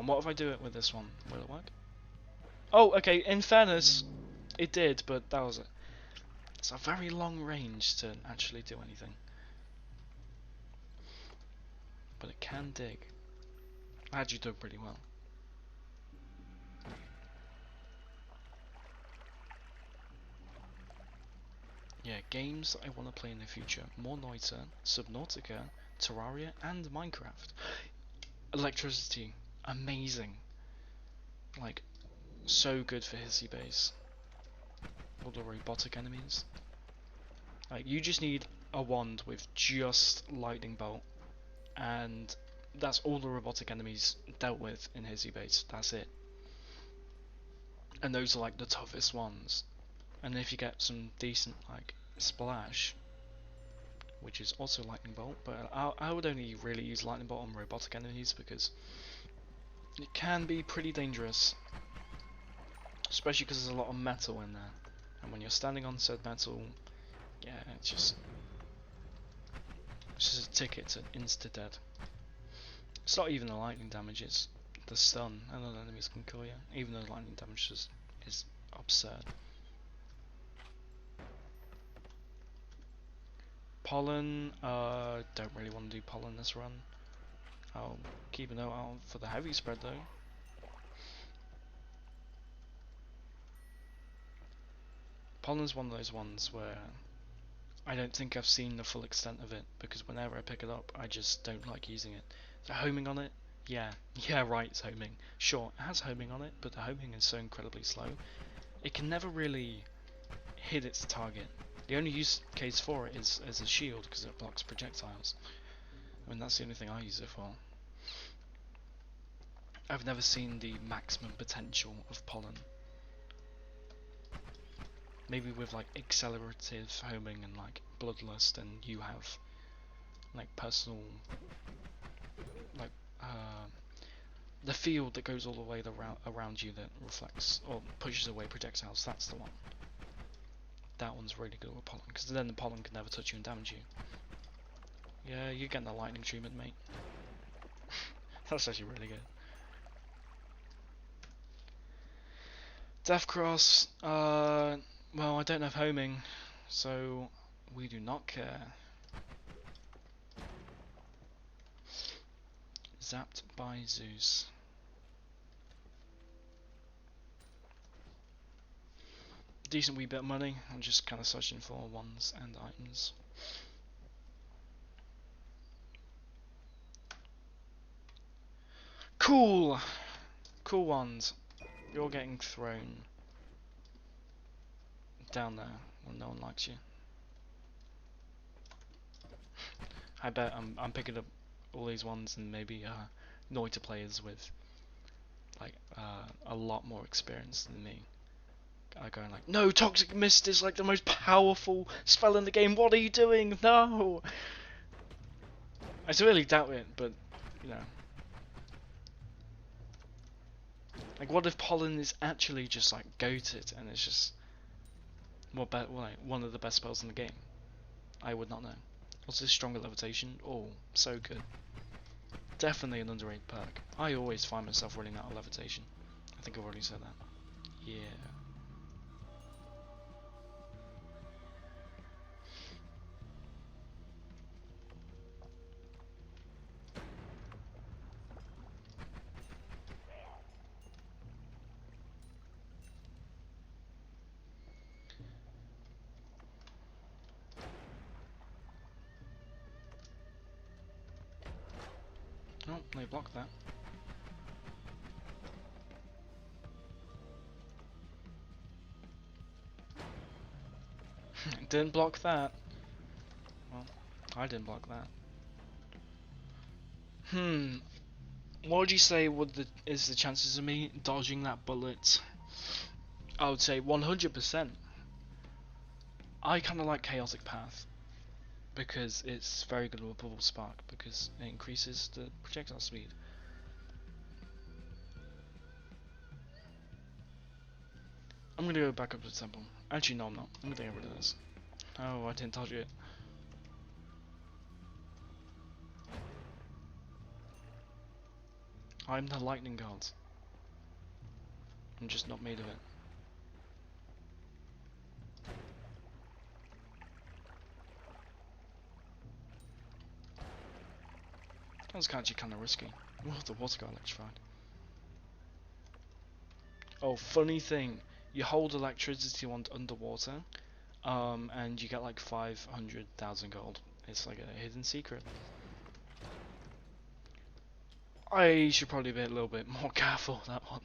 What if I do it with this one? Will it work? Oh, okay. In fairness, it did, but that was it. It's a very long range to actually do anything. But it can dig. I actually dug pretty well. Yeah, games that I want to play in the future. More Noita, Subnautica, Terraria, and Minecraft. Electricity, amazing. Like, so good for Hissy Base. All the robotic enemies. Like, you just need a wand with just lightning bolt, and that's all the robotic enemies dealt with in Hissy Base. That's it. And those are like the toughest ones. And if you get some decent like splash, which is also lightning bolt, but I would only really use lightning bolt on robotic enemies because it can be pretty dangerous, especially because there's a lot of metal in there, and when you're standing on said metal, yeah, it's just a ticket to insta dead. It's not even the lightning damage, it's the stun, and other enemies can kill you, even though the lightning damage is absurd. Pollen, don't really want to do pollen this run. I'll keep an eye out for the heavy spread though. Pollen's one of those ones where I don't think I've seen the full extent of it, because whenever I pick it up I just don't like using it. The homing on it, yeah, right, it's homing. Sure, it has homing on it, but the homing is so incredibly slow, it can never really hit its target. The only use case for it is as a shield, because it blocks projectiles. I mean, that's the only thing I use it for. I've never seen the maximum potential of pollen. Maybe with like accelerative homing and like bloodlust, and you have like personal, like the field that goes all the way around you that reflects or pushes away projectiles. That's the one. That one's really good with pollen, because then the pollen can never touch you and damage you. Yeah, you're getting the lightning treatment, mate. That's actually really good. Death Cross, well, I don't have homing, so we do not care. Zapped by Zeus. Decent wee bit of money. I'm just kind of searching for wands and items. Cool! Cool ones. You're getting thrown down there when no one likes you. I bet I'm picking up all these ones and maybe Noita players with like a lot more experienced than me are going like, no, toxic mist is like the most powerful spell in the game. What are you doing? No. I severely doubt it, but you know, like what if pollen is actually just like goated and it's just one of the best spells in the game? I would not know. What's this stronger levitation? Oh, so good. Definitely an underrated perk. I always find myself running out of levitation. I think I've already said that. Yeah. Oh, they blocked that. Didn't block that. Well, I didn't block that. What would you say is the chances of me dodging that bullet? I would say 100%. I kind of like Chaotic Path because it's very good with Bubble Spark because it increases the projectile speed. I'm gonna go back up to the temple. Actually, no, I'm not. I'm gonna get rid of this. Oh, I didn't dodge it. I'm the lightning god. I'm just not made of it. That was actually kind of risky. Oh, the water got electrified. Oh, funny thing. You hold electricity wand underwater, and you get like 500,000 gold. It's like a hidden secret. I should probably be a little bit more careful with that one.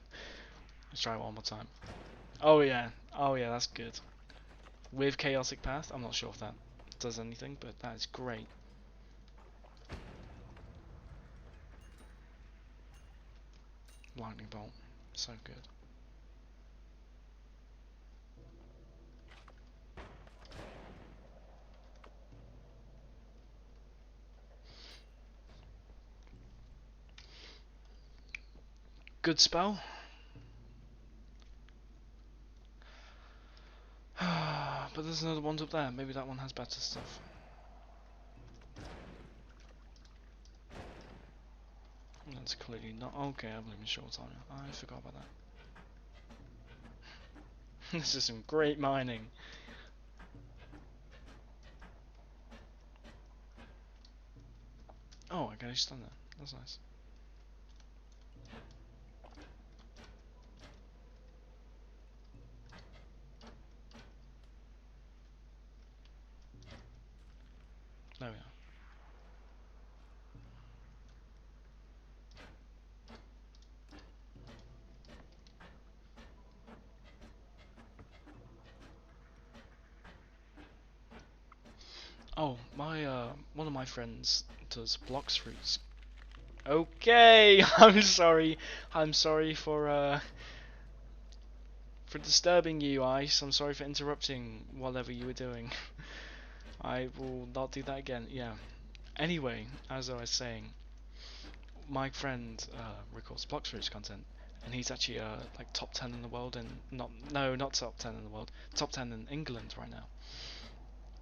Let's try it one more time. Oh yeah, that's good. With Chaotic Path, I'm not sure if that does anything, but that is great. Lightning Bolt, so good. Good spell. But there's another one up there. Maybe that one has better stuff. That's clearly not. Okay, I believe in short time. I forgot about that. This is some great mining. Oh, I can actually stand there. That's nice. There we are. Oh, my one of my friends does blocks fruits. Okay, I'm sorry. I'm sorry for disturbing you, Ice. I'm sorry for interrupting whatever you were doing. I will not do that again. Yeah. Anyway, as I was saying, my friend records blocks fruits content, and he's actually like top 10 in the world, and not top 10 in the world, top 10 in England right now,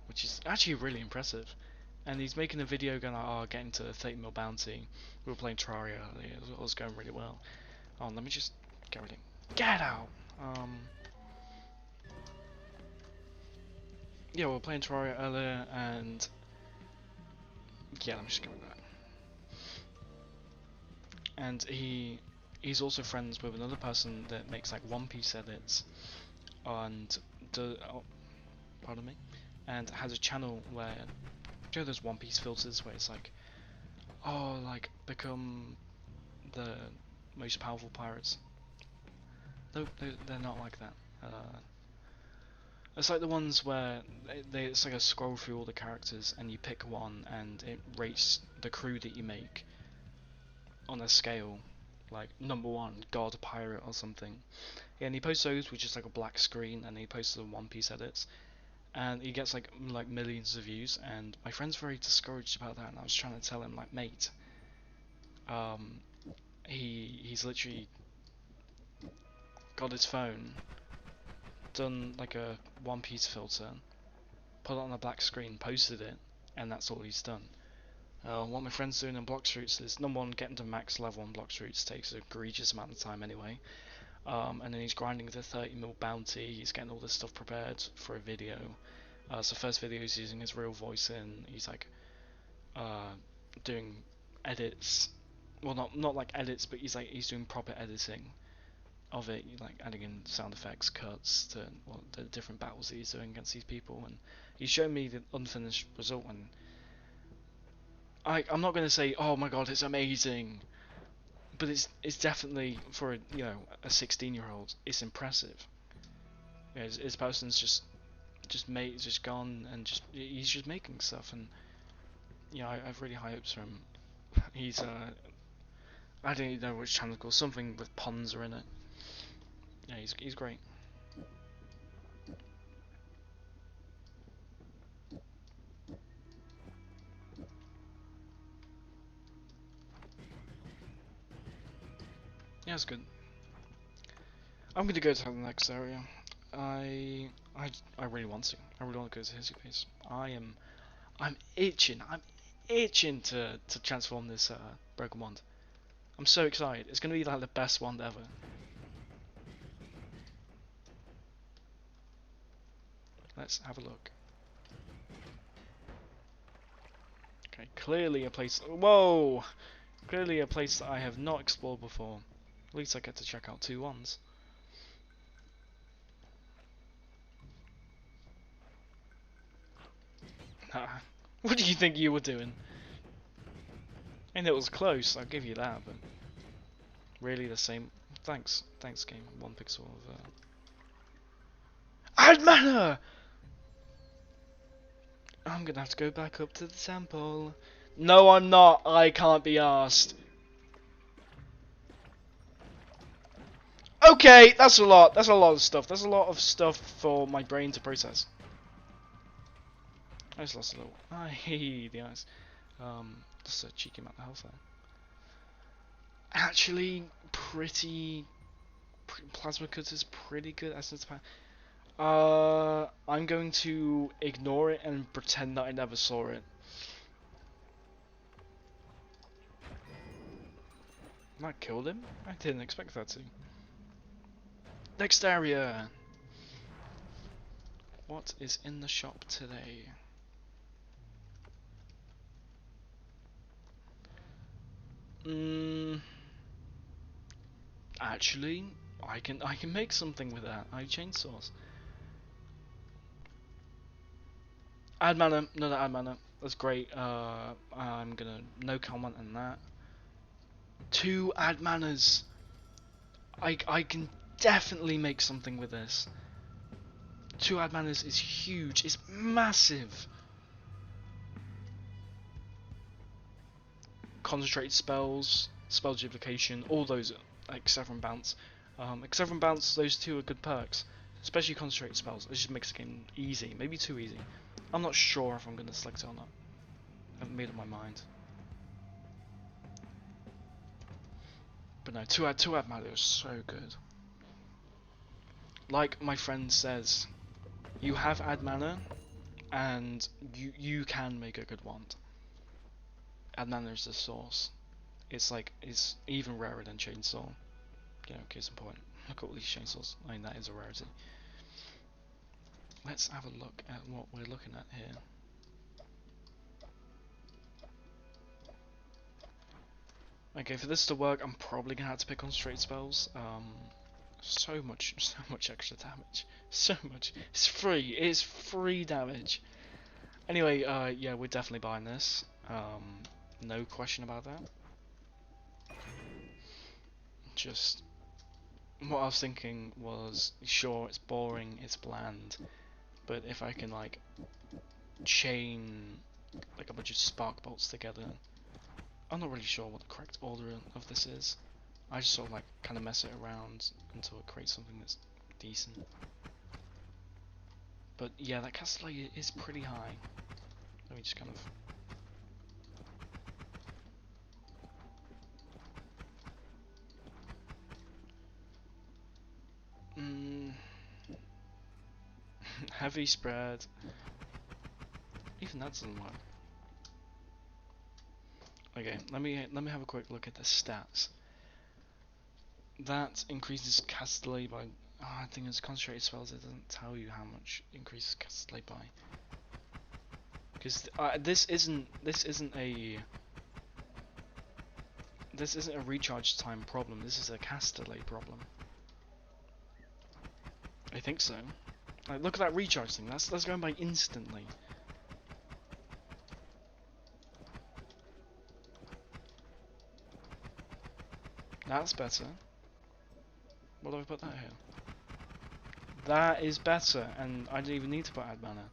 which is actually really impressive. And he's making a video going like, oh, getting to 30 mil bounty. We were playing Terraria, it was going really well. Oh, let me just get rid of it. Get out! Yeah, we were playing Terraria earlier, and yeah, let me just get rid of that. And he's also friends with another person that makes like One Piece edits, and pardon me, and has a channel where you know those One Piece filters where it's like, oh, like become the most powerful pirates. No, they're not like that. It's like the ones where it's like a scroll through all the characters and you pick one and it rates the crew that you make on a scale like #1 God Pirate or something. Yeah, and he posts those with just like a black screen, and he posts the One Piece edits, and he gets like millions of views. And my friend's very discouraged about that, and I was trying to tell him like, mate, um, he's literally got his phone, done like a One Piece filter, put it on a black screen, posted it, and that's all he's done. What my friend's doing in block shoots is #1, getting to max level on block shoots takes an egregious amount of time anyway. And then he's grinding the 30 mil bounty, he's getting all this stuff prepared for a video. So first video he's using his real voice in, he's like doing edits, well not like edits, but he's doing proper editing of it, like adding in sound effects, cuts to the different battles that he's doing against these people, and he's showing me the unfinished result, and I'm not going to say, oh my god, it's amazing, but it's definitely for a 16-year-old, it's impressive. His person's just gone, and he's just making stuff, and I've really high hopes for him. He's I don't even know which channel it's called, something with puns are in it. Yeah, he's great. Yeah, it's good. I'm gonna go to the next area. I I really want to. I really want to go to Hissy Face. I'm itching. I'm itching to transform this broken wand. I'm so excited. It's gonna be like the best wand ever. Let's have a look. Okay, clearly a place. Whoa! Clearly a place that I have not explored before. At least I get to check out 2 wands. What do you think you were doing? And it was close, I'll give you that, but really the same. Thanks game. 1 pixel of add mana! I'm gonna have to go back up to the temple. No, I'm not. I can't be asked. Okay, that's a lot. That's a lot of stuff. That's a lot of stuff for my brain to process. I just lost a little. I hate the eyes. Just a cheeky amount of health there. Actually, plasma cuts is pretty good. Essence pack. I'm going to ignore it and pretend that I never saw it. That killed him? I didn't expect that to. Next area! What is in the shop today? Actually, I can make something with that. I have chainsaws. Add mana, another add mana. That's great. I'm gonna no comment on that. 2 add manas. I can definitely make something with this. 2 add manas is huge. It's massive. Concentrated spells, spell duplication, all those except from bounce. Except from bounce, those 2 are good perks. Especially concentrated spells. It just makes the game easy. Maybe too easy. I'm not sure if I'm gonna select it or not. I haven't made up my mind. But no, 2 add mana is so good. Like my friend says, you have add mana, and you can make a good wand. Add mana is the source. It's even rarer than chainsaw. Case in point. Look at all these chainsaws. I mean, that is a rarity. Let's have a look at what we're looking at here. Okay, for this to work, I'm probably gonna have to pick on straight spells. So much extra damage. So much. It's free. It's free damage. Anyway, yeah, we're definitely buying this. No question about that. Just what I was thinking was, sure, it's boring, it's bland, but if I can like chain like a bunch of spark bolts together, I'm not really sure what the correct order of this is. I just sort of like kind of mess it around until it creates something that's decent. But yeah, that castelli is pretty high. Let me just kind of... heavy spread. Even that doesn't work. Okay, let me have a quick look at the stats. That increases castelli by... Oh, I think it's concentrated spells. It doesn't tell you how much it increases castelli by. Because this isn't a recharge time problem. This is a castelli problem. I think so. Like, look at that recharge thing. That's going by instantly. That's better. What do I put that here? That is better, and I didn't even need to put add mana.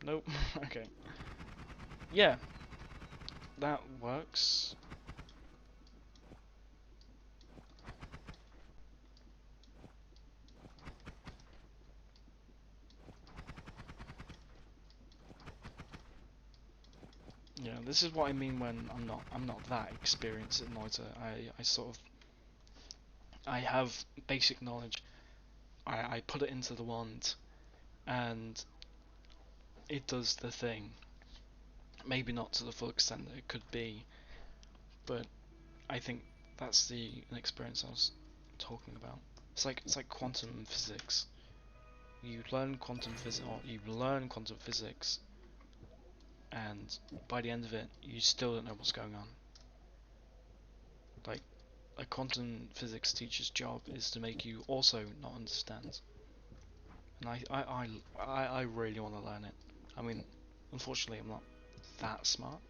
Nope. Okay. Yeah. That works. Yeah, this is what I mean when I'm not that experienced at Noita. I sort of I have basic knowledge. I put it into the wand and it does the thing. Maybe not to the full extent that it could be, but I think that's the experience I was talking about. It's like quantum physics. You learn quantum physics, and by the end of it, you still don't know what's going on. Like, a quantum physics teacher's job is to make you also not understand. And I really want to learn it. I mean, unfortunately, I'm not that smart,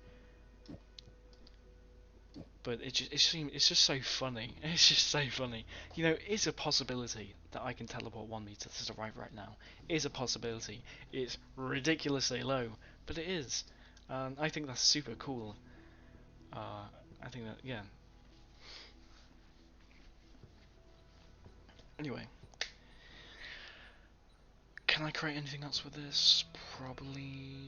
but it's just so funny. It's just so funny. You know, it's a possibility that I can teleport 1 meter to the right now. It's a possibility. It's ridiculously low, but it is. I think that's super cool. I think that, yeah. Anyway, can I create anything else with this? Probably.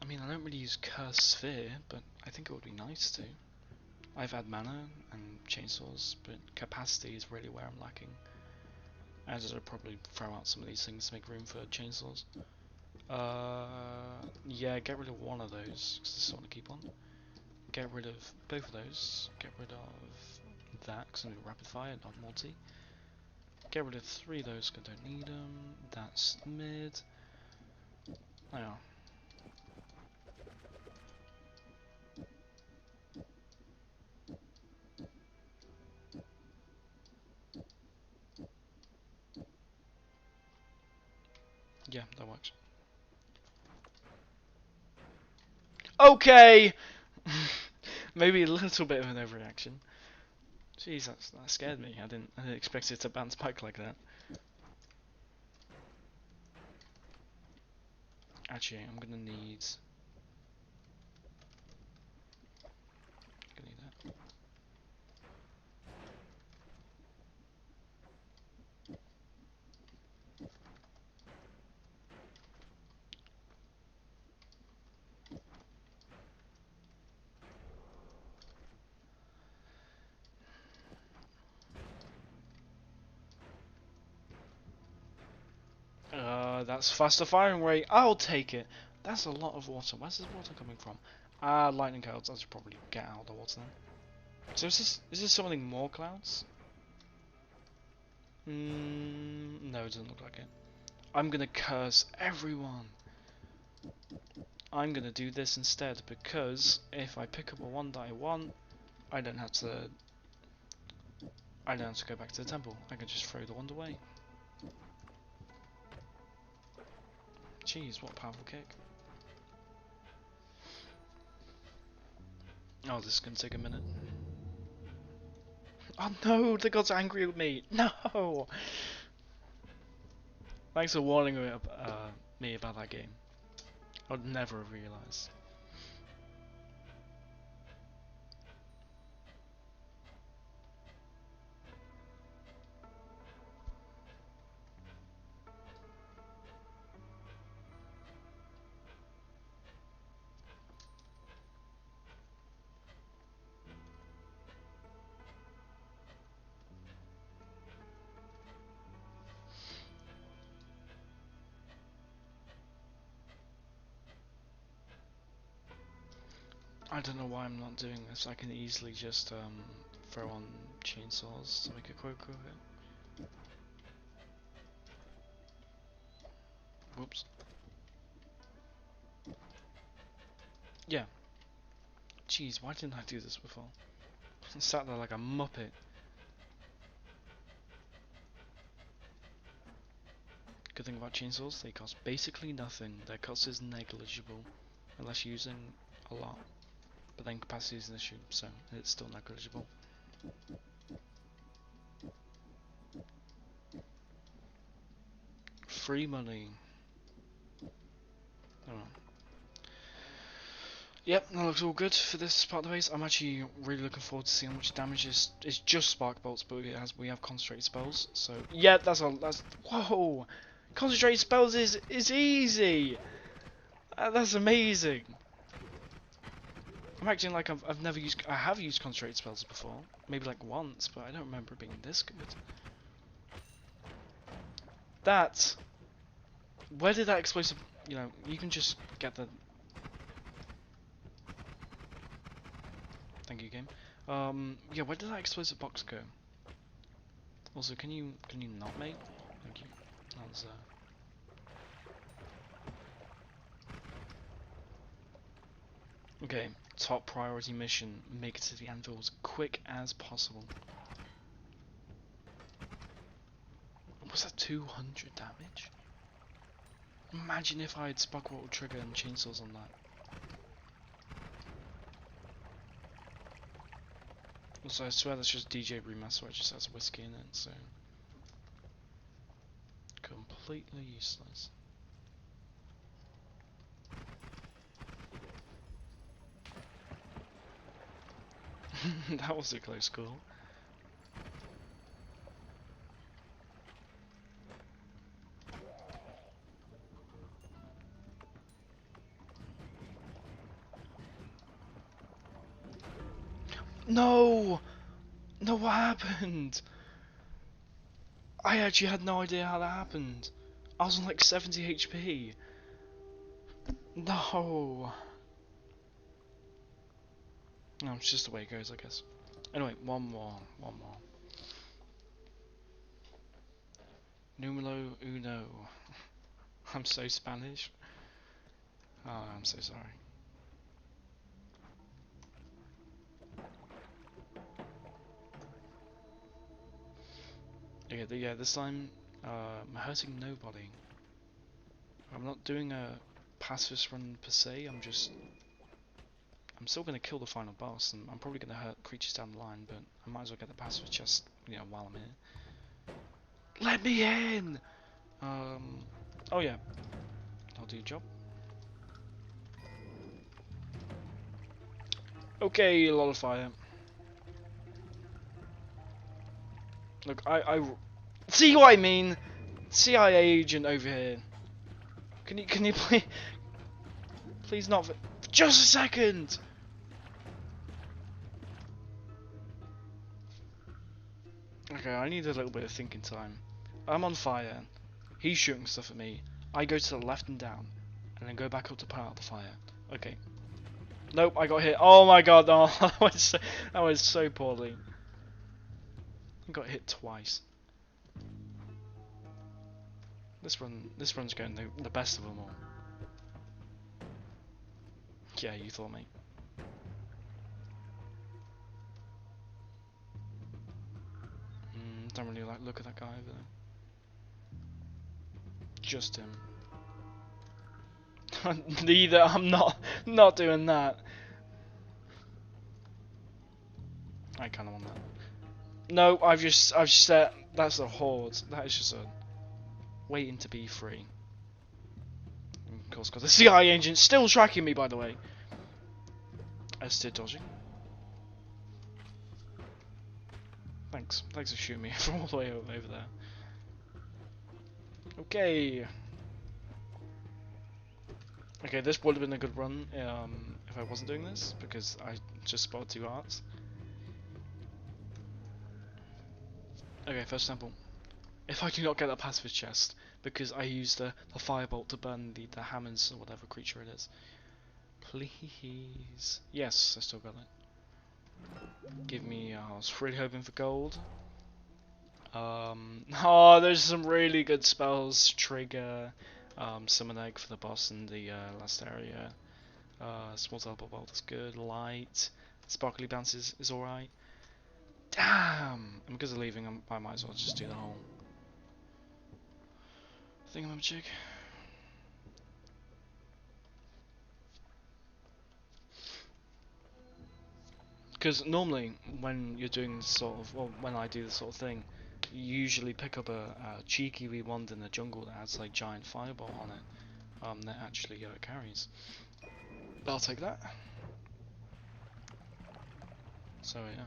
I mean, I don't really use Curse Sphere, but I think it would be nice to. I've had mana and chainsaws, but capacity is really where I'm lacking. As I'd probably throw out some of these things to make room for chainsaws. Yeah, get rid of one of those, because this is what I keep on. Get rid of both of those. Get rid of that, because I'm going to rapid fire, not multi. Get rid of 3 of those, because I don't need them. That's mid. Oh yeah. Yeah, that works. Okay! Maybe a little bit of an overreaction. Jeez, that scared me. I didn't expect it to bounce back like that. Actually, I'm gonna need that. That's faster firing rate. I'll take it. That's a lot of water. Where's this water coming from? Lightning clouds. I should probably get out of the water then. So is this something more clouds? No, it doesn't look like it. I'm gonna curse everyone. I'm gonna do this instead because if I pick up a one that I want, I don't have to go back to the temple. I can just throw the wand away. Jeez, what a powerful kick. Oh, this is gonna take a minute. Oh no, the god's angry with me. No! Thanks for warning me about that game. I'd never have realised. I don't know why I'm not doing this. I can easily just throw on chainsaws to make a quick of it. Whoops. Yeah. Jeez, why didn't I do this before? I sat there like a muppet. Good thing about chainsaws, they cost basically nothing. Their cost is negligible, unless you're using a lot. But then capacity is an issue, so it's still negligible. Free money. Oh. Yep, that looks all good for this part of the race. I'm actually really looking forward to seeing how much damage is. It's just spark bolts, but we have concentrated spells. So yeah, that's whoa. Concentrated spells is easy. That's amazing. I'm acting like I've never used. I have used concentrated spells before, maybe like once, but I don't remember it being this good. That. Where did that explosive? You know, you can just get the. Thank you, game. Yeah, where did that explosive box go? Also, can you not, mate? Thank you. That was Okay, top priority mission. Make it to the anvil as quick as possible. Was that 200 damage? Imagine if I had sparkwater trigger and chainsaws on that. Also, I swear that's just DJ Brewmaster, it just has whiskey in it, so... completely useless. That was a close call. No! No, what happened? I actually had no idea how that happened. I was on like 70 HP. No! No, it's just the way it goes, I guess. Anyway, one more. Numero uno. I'm so Spanish. Oh, I'm so sorry. Okay, yeah, this time I'm hurting nobody. I'm not doing a pacifist run per se, I'm still going to kill the final boss, and I'm probably going to hurt creatures down the line, but I might as well get the pacifist chest, you know, while I'm here. Let me in! Oh yeah, I'll do your job. Okay, a lot of fire. Look, I see what I mean. CIA agent over here. Can you please not for just a second. Okay, I need a little bit of thinking time. I'm on fire. He's shooting stuff at me. I go to the left and down, and then go back up to put out the fire. Okay. Nope, I got hit. Oh my god, no, that was so poorly. I got hit twice. This run's going the best of them all. Yeah, you thought, mate. Don't really like look at that guy over there. Just him. Neither. I'm not doing that. I kind of want that. No, I've set. That's a horde. That is just a waiting to be free. Of course, got the CIA agent still tracking me, by the way. Still dodging. Thanks for shooting me from all the way over there. Okay. Okay, this would have been a good run if I wasn't doing this, because I just spotted 2 hearts. Okay, first sample. If I do not get that pacifist chest, because I used the firebolt to burn the hammers or whatever creature it is. Please. Yes, I still got it. Give me, I was really hoping for gold. Oh, there's some really good spells. Trigger, summon egg for the boss in the last area. Small teleport bolt is good. Light, sparkly bounce is alright. Damn! And because of leaving, I might as well just do the whole thingamajig. Because normally, when you're doing this sort of, well, when I do this sort of thing, you usually pick up a cheeky wee wand in the jungle that has like giant fireball on it, that actually carries. But I'll take that. So yeah,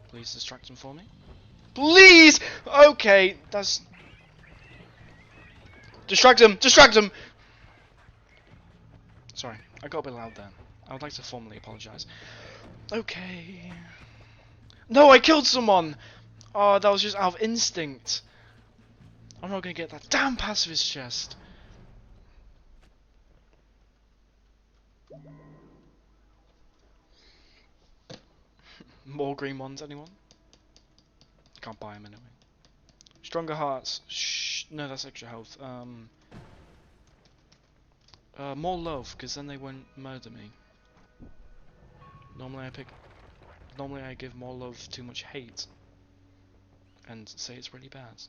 please distract him for me. Please! Okay, that's... Distract him! Distract him! Sorry, I got a bit loud there. I would like to formally apologise. Okay. No, I killed someone! Oh, that was just out of instinct. I'm not gonna get that damn pacifist chest. More green ones, anyone? Can't buy them anyway. Stronger hearts. Shh. No, that's extra health. More love, because then they won't murder me. Normally I give more love too much hate, and say it's really bad.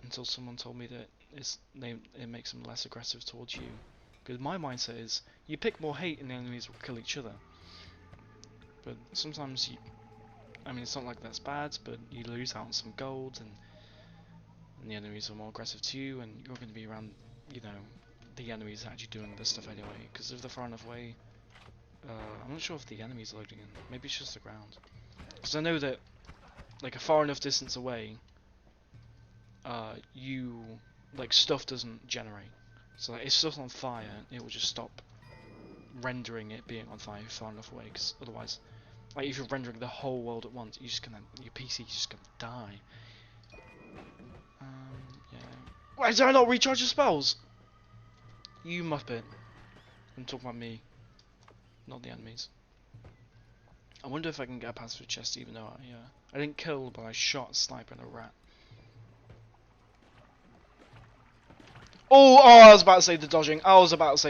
Until someone told me that it makes them less aggressive towards you. Because my mindset is, you pick more hate and the enemies will kill each other. But sometimes I mean, it's not like that's bad, but you lose out on some gold, and the enemies are more aggressive to you, and you're going to be around, you know, the enemies actually doing this stuff anyway. Because if they're far enough away, I'm not sure if the enemy's loading in. Maybe it's just the ground. Because I know that, like, a far enough distance away, stuff doesn't generate. So like, if stuff's on fire, it will just stop rendering it being on fire far enough away, because otherwise, like, if you're rendering the whole world at once, your PC's just gonna die. Yeah. Why did I not recharge the spells? You muppet. I'm talking about me, not the enemies. I wonder if I can get past the chest, even though I didn't kill, but I shot a sniper and a rat. Oh, I was about to say the dodging. I was about to say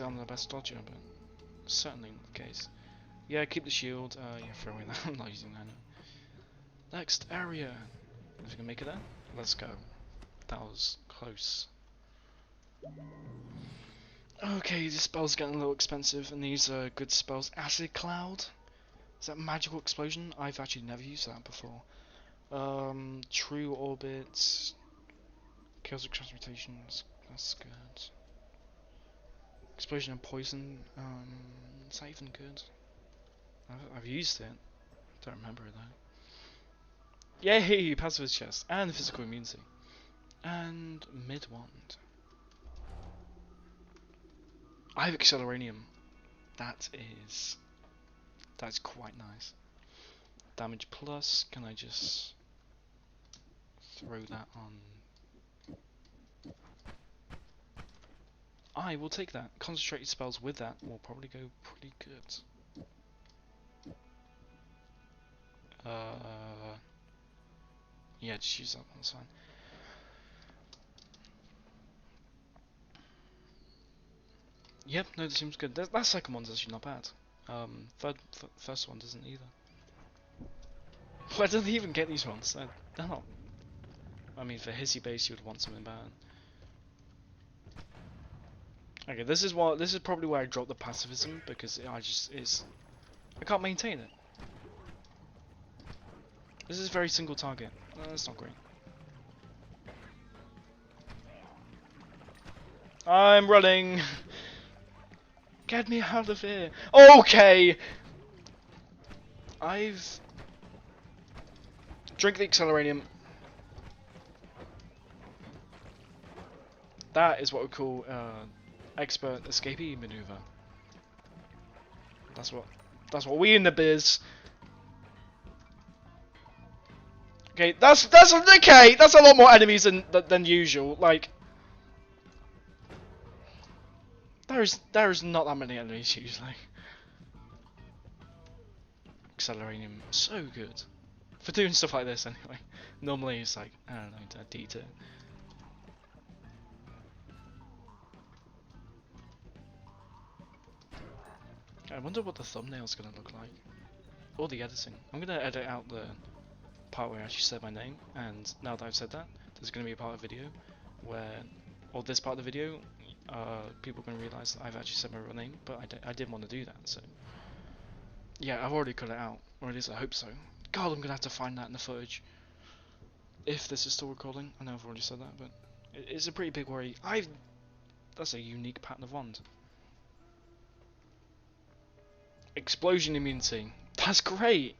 I'm the best dodger, but certainly not the case. Yeah, keep the shield. Yeah, throw away that. I'm not using that now. Next area. If we can make it there, let's go. That was close. Okay, these spells getting a little expensive, and these are good spells. Acid Cloud. Is that magical explosion? I've actually never used that before. True Orbit. Chaotic Transmutations. That's good. Explosion and Poison. Is that even good? I've used it. Don't remember it though. Yay! Pacifist chest and physical immunity. And mid wand. I have Acceleranium. That's quite nice. Damage plus. Can I just throw that on? I will take that. Concentrated spells with that will probably go pretty good. Yeah, just use that one, that's fine. Yep, no, this seems good. That second one's actually not bad. First one doesn't either. Where do they even get these ones? They're not. I mean, for hissy base, you would want something bad. Okay, this is probably where I dropped the pacifism, because I can't maintain it. This is very single target. No, that's not great. I'm running. Get me out of here. Okay. I've drink the acceleranium. That is what we call expert escapee maneuver. That's what we in the biz. Okay, that's okay. That's a lot more enemies than usual. Like there is not that many enemies usually. Acceleranium, so good for doing stuff like this anyway. Normally it's like I don't know, D2. I wonder what the thumbnail's gonna look like. Or the editing. I'm gonna edit out the part where I actually said my name, and now that I've said that, there's gonna be a part of the video where, or this part of the video, people are gonna realise that I've actually said my real name, but I didn't want to do that, so. Yeah, I've already cut it out, or at least I hope so. God, I'm gonna have to find that in the footage. If this is still recording, I know I've already said that, but it's a pretty big worry. That's a unique pattern of wand. Explosion immunity. That's great!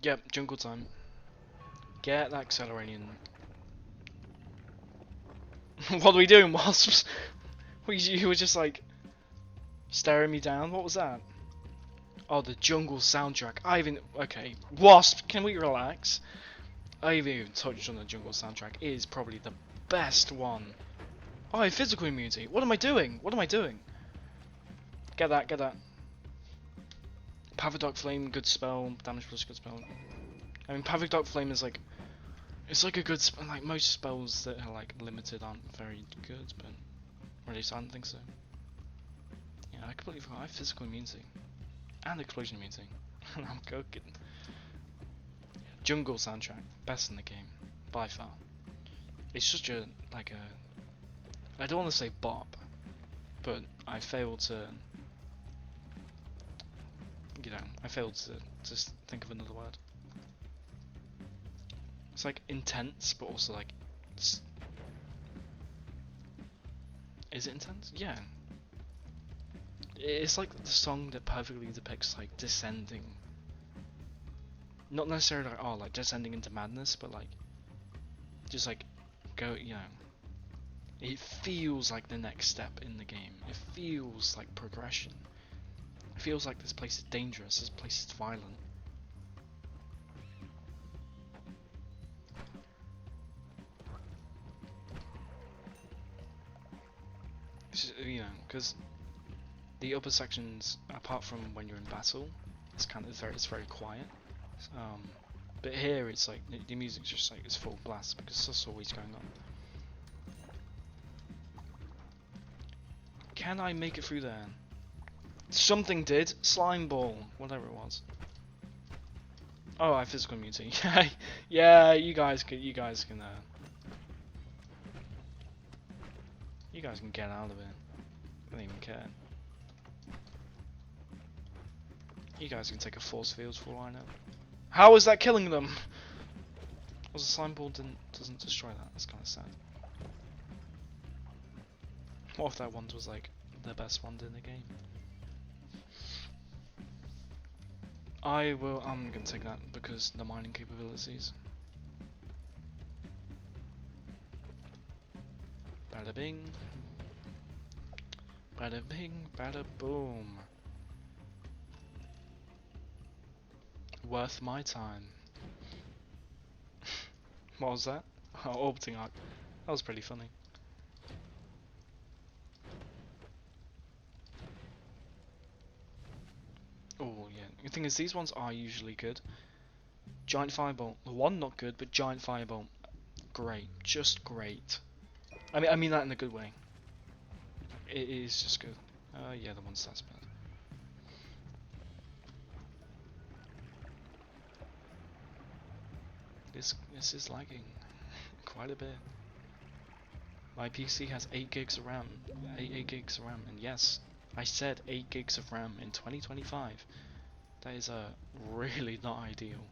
Yep, jungle time. Get that acceleranium. What are we doing, wasps? You were just like staring me down. What was that? Oh, the jungle soundtrack. Okay, wasp. Can we relax? I haven't even touched on the jungle soundtrack. It is probably the best one. Oh, I have physical immunity. What am I doing? What am I doing? Get that. Get that. Pavidoc Flame, good spell. Damage plus good spell. I mean, Pavidoc Flame is like, it's like a good spell. Like most spells that are like limited aren't very good, but or at least I don't think so. Yeah, I completely forgot. I have physical immunity and explosion immunity. I'm cooking. Jungle soundtrack, best in the game by far. It's such a I don't want to say bop, but I failed to. I failed to just think of another word. It's like intense, but also like. Is it intense? Yeah. It's like the song that perfectly depicts like descending. Not necessarily like descending into madness, but like just like it feels like the next step in the game. It feels like progression. It feels like this place is dangerous, this place is violent. Because the upper sections, apart from when you're in battle, it's very quiet. But here it's like the music's just like it's full blast because that's always going on. Can I make it through there? Something did. Slime ball, whatever it was. Oh, I have physical immunity. Yeah, you guys can get out of it. I don't even care. You guys can take a force field for all I know. How is that killing them? Well, the slime ball doesn't destroy that. That's kind of sad. What if that wand was like the best wand in the game? I'm gonna take that because the mining capabilities. Bada bing. Bada bing, bada boom. Worth my time. What was that? Oh, orbiting arc. That was pretty funny. Oh yeah, the thing is these ones are usually good. Giant Fireball, the one not good, but Giant Fireball, great, just great. I mean that in a good way. It is just good. Yeah, the one stats bad. this is lagging quite a bit. My PC has 8 gigs of RAM, 8 gigs of RAM, and yes, I said 8 gigs of RAM in 2025. That is really not ideal.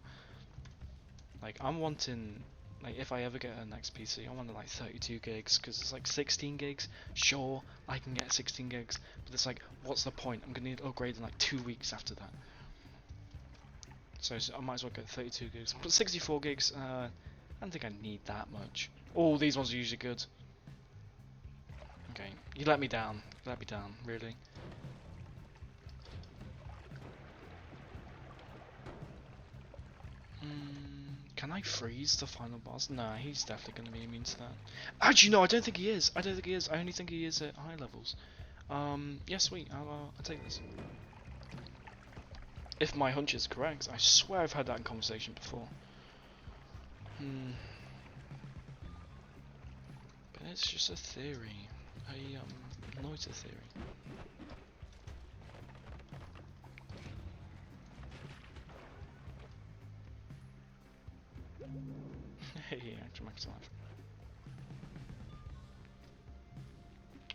Like, I'm wanting, like, if I ever get a next PC, I want like 32 gigs, because it's like 16 gigs. Sure, I can get 16 gigs, but it's like, what's the point? I'm gonna need to upgrade in like 2 weeks after that. So I might as well get 32 gigs. But 64 gigs, I don't think I need that much. Oh, these ones are usually good. Okay, you let me down. You let me down, really. Can I freeze the final boss? Nah, he's definitely going to be immune to that. Actually, no, I don't think he is. I don't think he is. I only think he is at high levels. Yeah, sweet. I'll take this. If my hunch is correct, I swear I've had that conversation before. But it's just a theory. A Noita theory. Hey, actually, Max alive.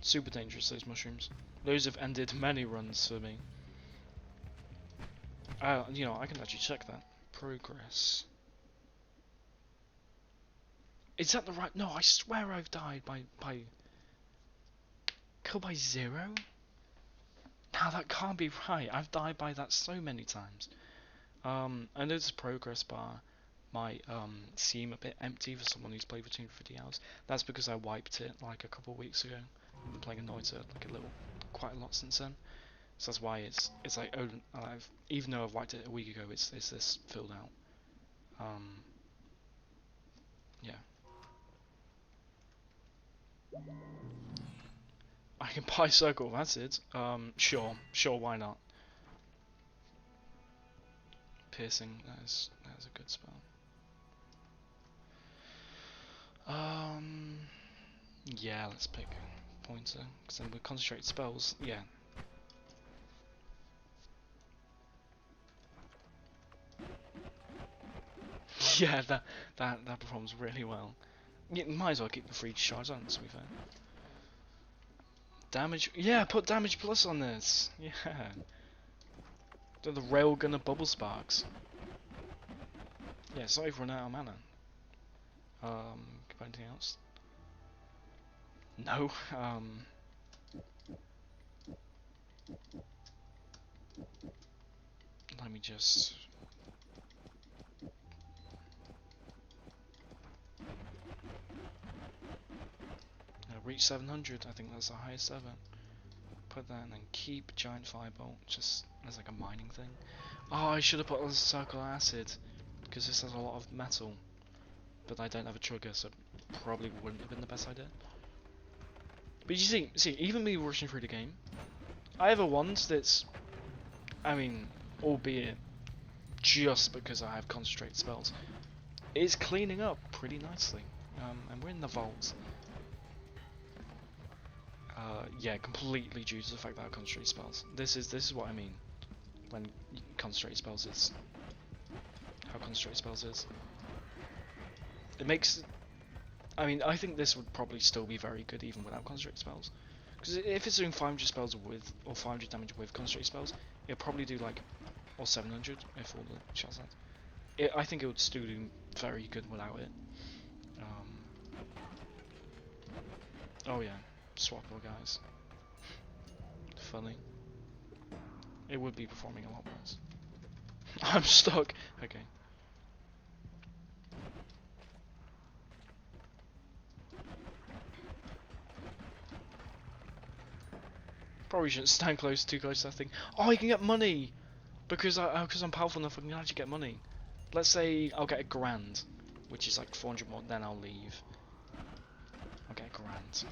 Super dangerous, those mushrooms. Those have ended many runs for me. You know, I can actually check that. Progress. Is that the right? No, I swear I've died by killed by 0. Now that can't be right. I've died by that so many times. I know this progress bar might seem a bit empty for someone who's played for 250 hours. That's because I wiped it like a couple of weeks ago. I've been playing Noita like quite a lot since then. So that's why it's like, oh, even though I've wiped it a week ago, it's this filled out. Yeah. I can buy circle of acid. Sure, why not? Piercing, that is a good spell. Yeah, let's pick pointer, because then we concentrate spells. Yeah. Yeah, that performs really well. You might as well keep the free charge on, to be fair. Damage, yeah, put damage plus on this. Yeah. The railgun of bubble sparks. Yeah, sorry for running out of mana. Anything else? No. Let me just. Reach 700. I think that's the highest ever. Put that and then keep giant firebolt, just as like a mining thing. Oh, I should have put a circle of acid, because this has a lot of metal. But I don't have a trigger, so probably wouldn't have been the best idea. But you see, even me rushing through the game, I have a wand that's, I mean, albeit just because I have concentrate spells, it's cleaning up pretty nicely. And we're in the vault. Yeah, completely due to the fact that I have concentrate spells. This is what I mean when concentrate spells is. How concentrate spells is. It makes. I mean, I think this would probably still be very good even without concentrate spells. Because if it's doing 500 spells with, or 500 damage with concentrate spells, it'll probably do like, or 700 if all the shots had. I think it would still do very good without it. Oh yeah, swappable guys. Funny. It would be performing a lot worse. I'm stuck. Okay. Probably shouldn't stand too close to that thing. Oh, you can get money! Because I'm powerful enough, I can actually get money. Let's say I'll get $1,000, which is like 400 more, then I'll leave. I'll get $1,000.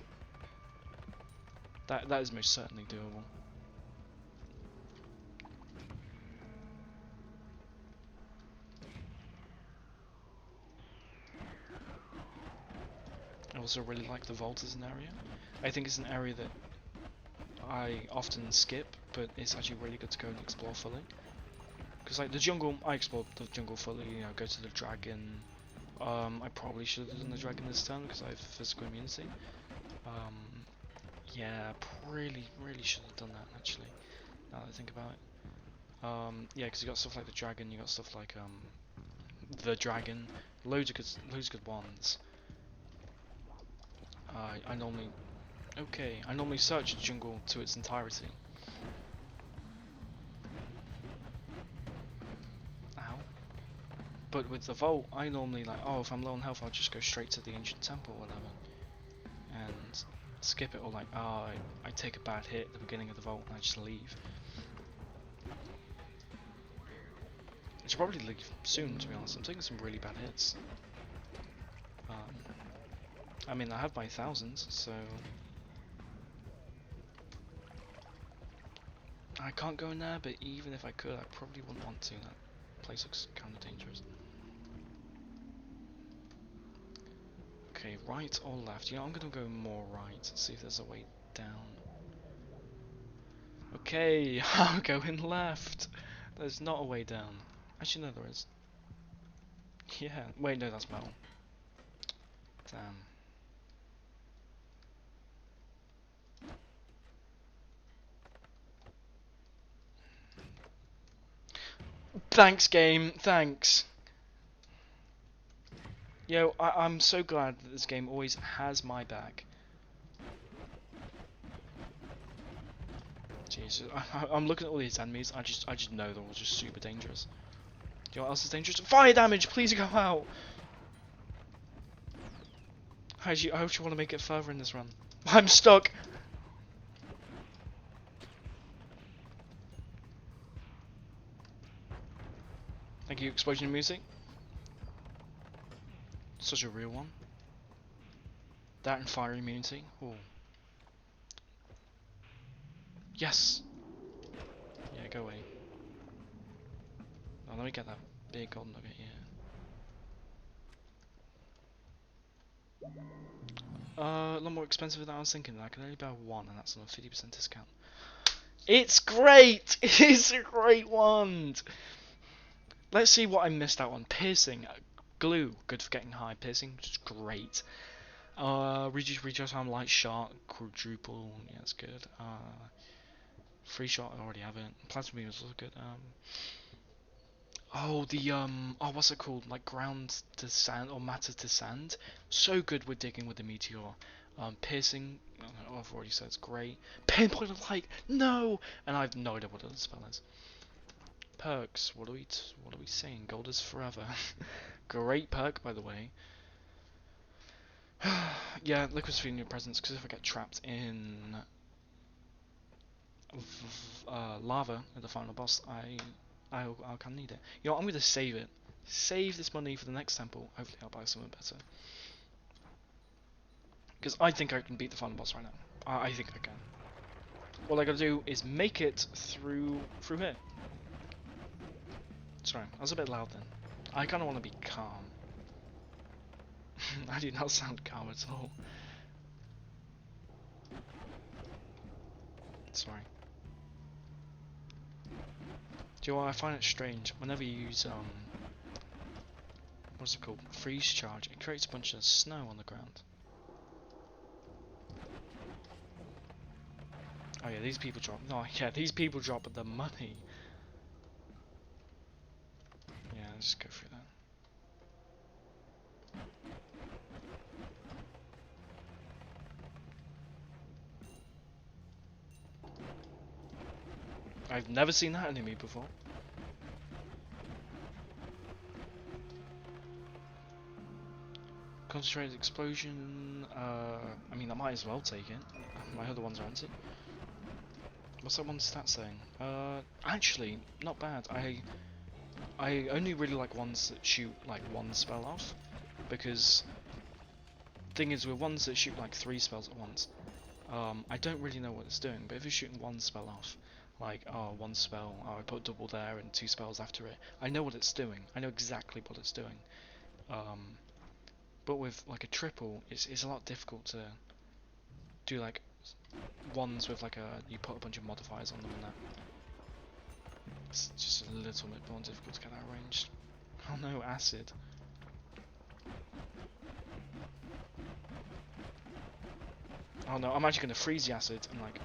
That is most certainly doable. I also really like the vault as an area. I think it's an area that I often skip, but it's actually really good to go and explore fully. Because like the jungle, I explored the jungle fully, you know, go to the dragon, I probably should have done the dragon this turn because I have physical immunity. Yeah, really should have done that actually. Now that I think about it. Yeah, because you got stuff like the dragon, you got stuff like the dragon, loads of good ones. I normally I normally search the jungle to its entirety. Ow. But with the vault, I normally like, oh, if I'm low on health, I'll just go straight to the ancient temple or whatever, and skip it, or like, oh, I take a bad hit at the beginning of the vault and I just leave. I should probably leave soon, to be honest. I'm taking some really bad hits. I mean, I have my thousands, so I can't go in there. But even if I could, I probably wouldn't want to. That place looks kind of dangerous. Okay, right or left? You know, I'm gonna go more right. See if there's a way down. Okay, I'm going left. There's not a way down. Actually, no, there is. Yeah. Wait, no, that's metal. Damn. Thanks, game. Thanks. Yo, I'm so glad that this game always has my back. Jesus, I'm looking at all these enemies. I just know they're all just super dangerous. Do you know what else is dangerous? Fire damage. Please go out. How do you want to make it further in this run? I'm stuck. Thank you, explosion music. Such a real one. That and fire immunity. Oh. Yes. Yeah, go away. Oh, let me get that big gold nugget here. A lot more expensive than I was thinking. I can only buy one, and that's on a 50% discount. It's great! It's a great wand! Let's see what I missed out on. Piercing. Glue. Good for getting high. Piercing. Just great. Reduce harm, light shot. Quadruple. Yeah, that's good. Free shot. I already have it. Plasma beam is also good. Oh, what's it called? Like ground to sand or matter to sand. So good with digging with the meteor. Piercing. Oh, I've already said it's great. Pinpoint of light. No, and I have no idea what the spell is. Perks. What are we saying? Gold is forever. Great perk, by the way. Yeah, liquid sphere in your presence. Because if I get trapped in lava at the final boss, I'll kind of need it. You know what, I'm going to save it. Save this money for the next temple. Hopefully I'll buy something better. Because I think I can beat the final boss right now. I think I can. All I gotta do is make it through here. Sorry, I was a bit loud then. I kind of want to be calm. I do not sound calm at all. Sorry. Do you know what, I find it strange, whenever you use, what's it called, freeze charge, it creates a bunch of snow on the ground. Oh yeah, these people drop, no, yeah, these people drop the money. Yeah, let's just go through that. I've never seen that enemy before. Concentrated explosion, I mean I might as well take it. My other ones are empty. What's that one stat saying? Actually, not bad. I only really like ones that shoot like one spell off, because thing is with ones that shoot like 3 spells at once, I don't really know what it's doing, but if you're shooting one spell off, like, oh, one spell, oh, I put double there and 2 spells after it, I know what it's doing, I know exactly what it's doing. But with like a triple, it's a lot difficult to do like ones with like you put a bunch of modifiers on them and that. It's just a little bit more difficult to get that ranged. Oh no, acid. Oh no, I'm actually gonna freeze the acid and like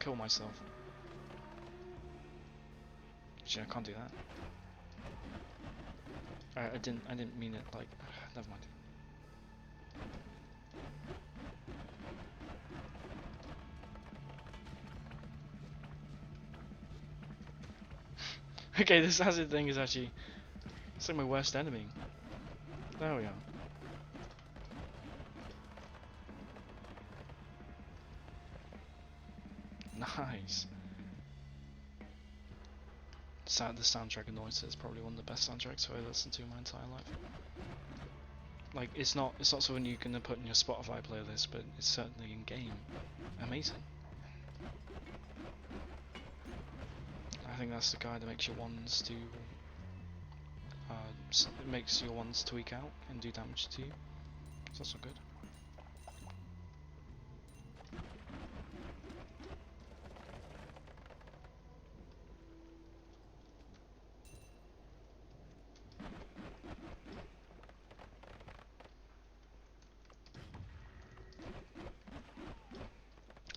kill myself. Actually, I can't do that. I didn't mean it like. Never mind. Okay, this acid thing is actually. It's like my worst enemy. There we are. Nice. The soundtrack of Noita is probably one of the best soundtracks I've ever listened to in my entire life. Like, it's not something you can put in your Spotify playlist, but it's certainly in game. Amazing. I think that's the guy that makes your wands do. It makes your wands tweak out and do damage to you. So that's not good.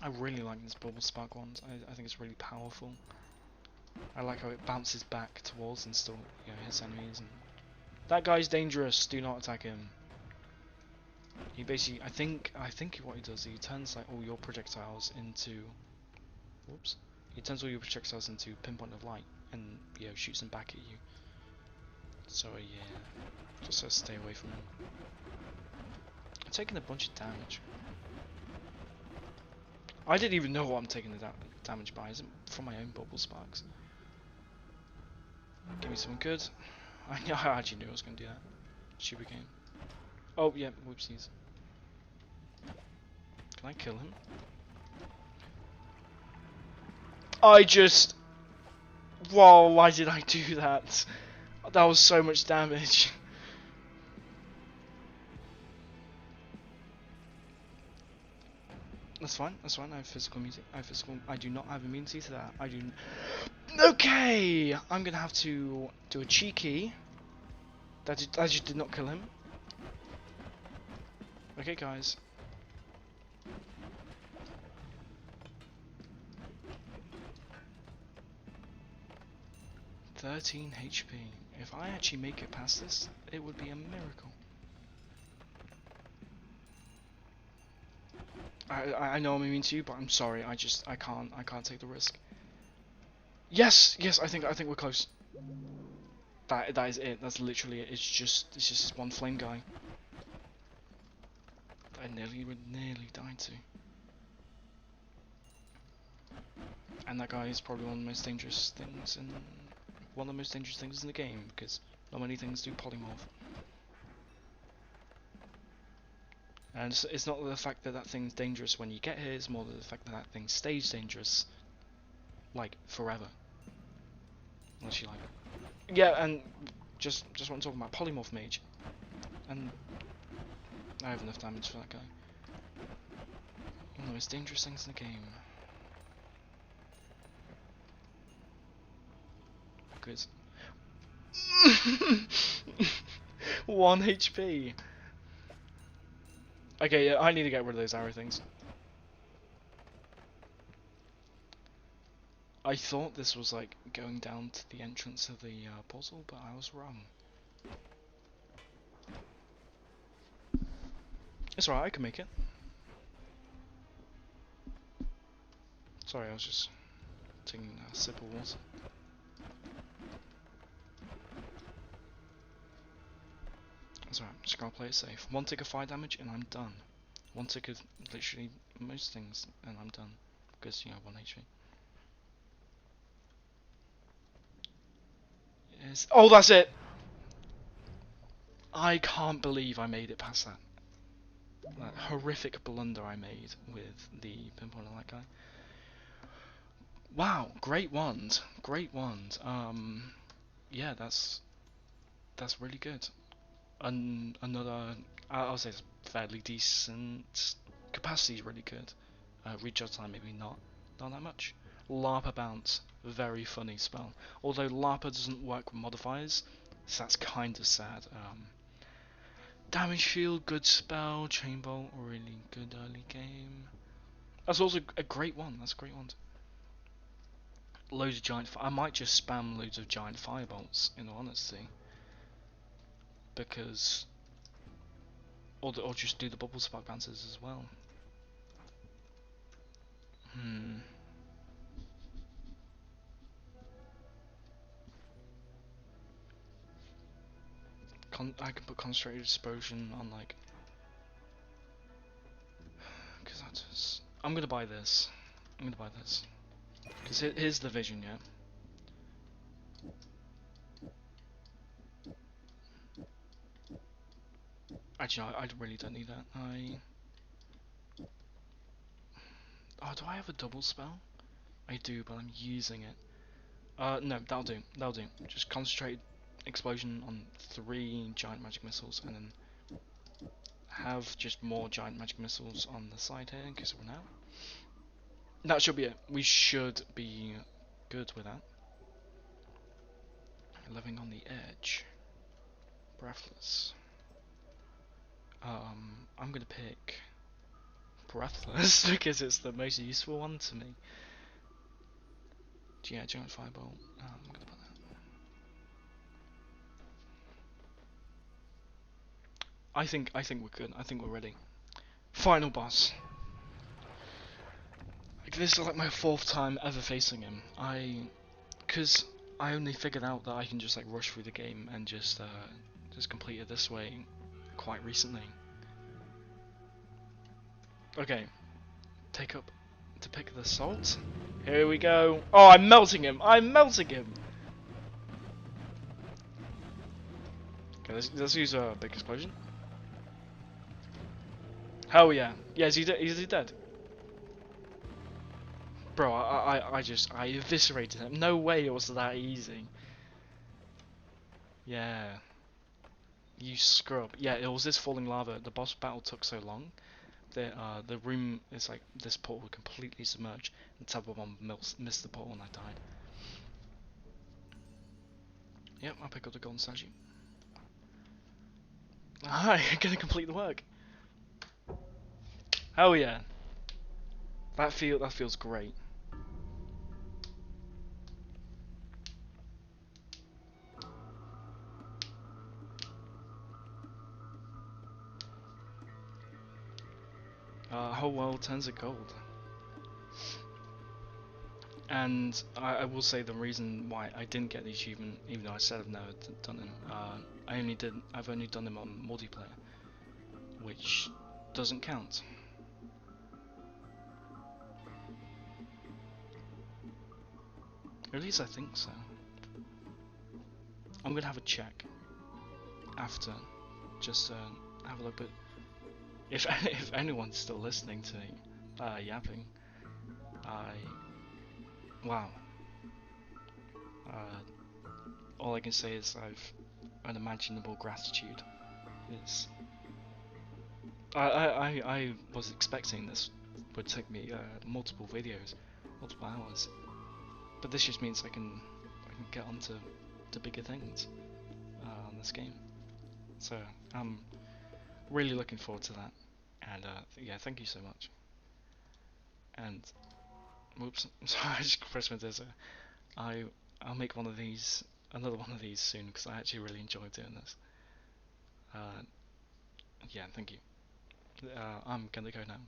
I really like this bubble spark wand. I think it's really powerful. I like how it bounces back towards and still, you know, hits enemies. And that guy's dangerous. Do not attack him. He basically, I think what he does, he turns like all your projectiles into. Whoops. He turns all your projectiles into pinpoint of light and, you know, shoots them back at you. So yeah, just stay away from him. I'm taking a bunch of damage. I didn't even know what I'm taking the damage by. Is it from my own bubble sparks? Give me something good. I actually knew I was going to do that. Stupid game. Oh yeah, whoopsies. Can I kill him? I just... Whoa, why did I do that? That was so much damage. That's fine, I have physical immunity. I do not have immunity to that. Okay! I'm gonna have to do a cheeky. That just did not kill him. Okay, guys. (13 HP). If I actually make it past this, it would be a miracle. I know I'm immune to you, but I'm sorry. I can't take the risk. Yes, I think we're close. That is it. That's literally it. It's just this one flame guy. I nearly died to. And that guy is probably one of the most dangerous things in the game, because not many things do polymorph. And it's not the fact that thing's dangerous when you get here, it's more the fact that thing stays dangerous, like, forever. Unless you like it. Yeah, and just what I'm talking about, polymorph mage. And I have enough damage for that guy. One of the most dangerous things in the game. Good. 1 HP. Okay, yeah, I need to get rid of those arrow things. I thought this was like going down to the entrance of the puzzle, but I was wrong. It's alright, I can make it. Sorry, I was just taking a sip of water. It's alright, I'm just gonna play it safe. 1 tick of fire damage and I'm done. 1 tick of literally most things and I'm done. Because, you know, 1 HP. Yes. Oh, that's it! I can't believe I made it past that. That horrific blunder I made with the pinpoint on that guy. Wow, great wand. Yeah, that's really good. Another, I'll say it's fairly decent. Capacity is really good. Recharge time maybe not that much. Larpa bounce, very funny spell. Although Larpa doesn't work with modifiers, so that's kind of sad. Damage field, good spell. Chain bolt, really good early game. That's also a great one. That's a great one. Loads of giant. I might just spam loads of giant firebolts. In all honesty, because or just do the bubble spike bouncers as well. I can put concentrated explosion on like. Cause that just. I'm gonna buy this. I'm gonna buy this. Cause here's the vision, yeah. Actually, I really don't need that. Oh, do I have a double spell? I do, but I'm using it. No, that'll do. That'll do. Just concentrate explosion on 3 giant magic missiles, and then have just more giant magic missiles on the side here in case I run out. That should be it. We should be good with that. Living on the edge. Breathless. I'm gonna pick Breathless because it's the most useful one to me. Yeah, giant fireball. I'm gonna put that. I think we're good. I think we're ready. Final boss. Like, this is like my 4th time ever facing him. Cause I only figured out that I can just like rush through the game and just complete it this way quite recently. Okay, take up to pick the salt. Here we go. Oh, I'm melting him. I'm melting him. Okay, let's use a big explosion. Hell yeah. Yeah, is he dead? Bro, I eviscerated him. No way it was that easy. Yeah. You scrub. Yeah, it was this falling lava. The boss battle took so long. The room is like this portal completely submerged. And Tabba Bomb missed the portal and I died. Yep, I'll pick up the golden statue. Hi, gonna complete the work. Hell yeah. That feels great. Whole world turns to gold. And I will say the reason why I didn't get the achievement, even though I said I've never done him, I've only done him on multiplayer, which doesn't count. Or at least I think so. I'm gonna have a check after, just have a look. But if anyone's still listening to me yapping, wow. All I can say is I've unimaginable gratitude. It's I was expecting this would take me multiple videos, multiple hours, but this just means I can get onto bigger things on this game. So I'm really looking forward to that, and yeah, thank you so much. And whoops, I'm sorry, I just pressed my desert. I'll make one of these, another one of these soon because I actually really enjoy doing this. Yeah, thank you. I'm gonna go now.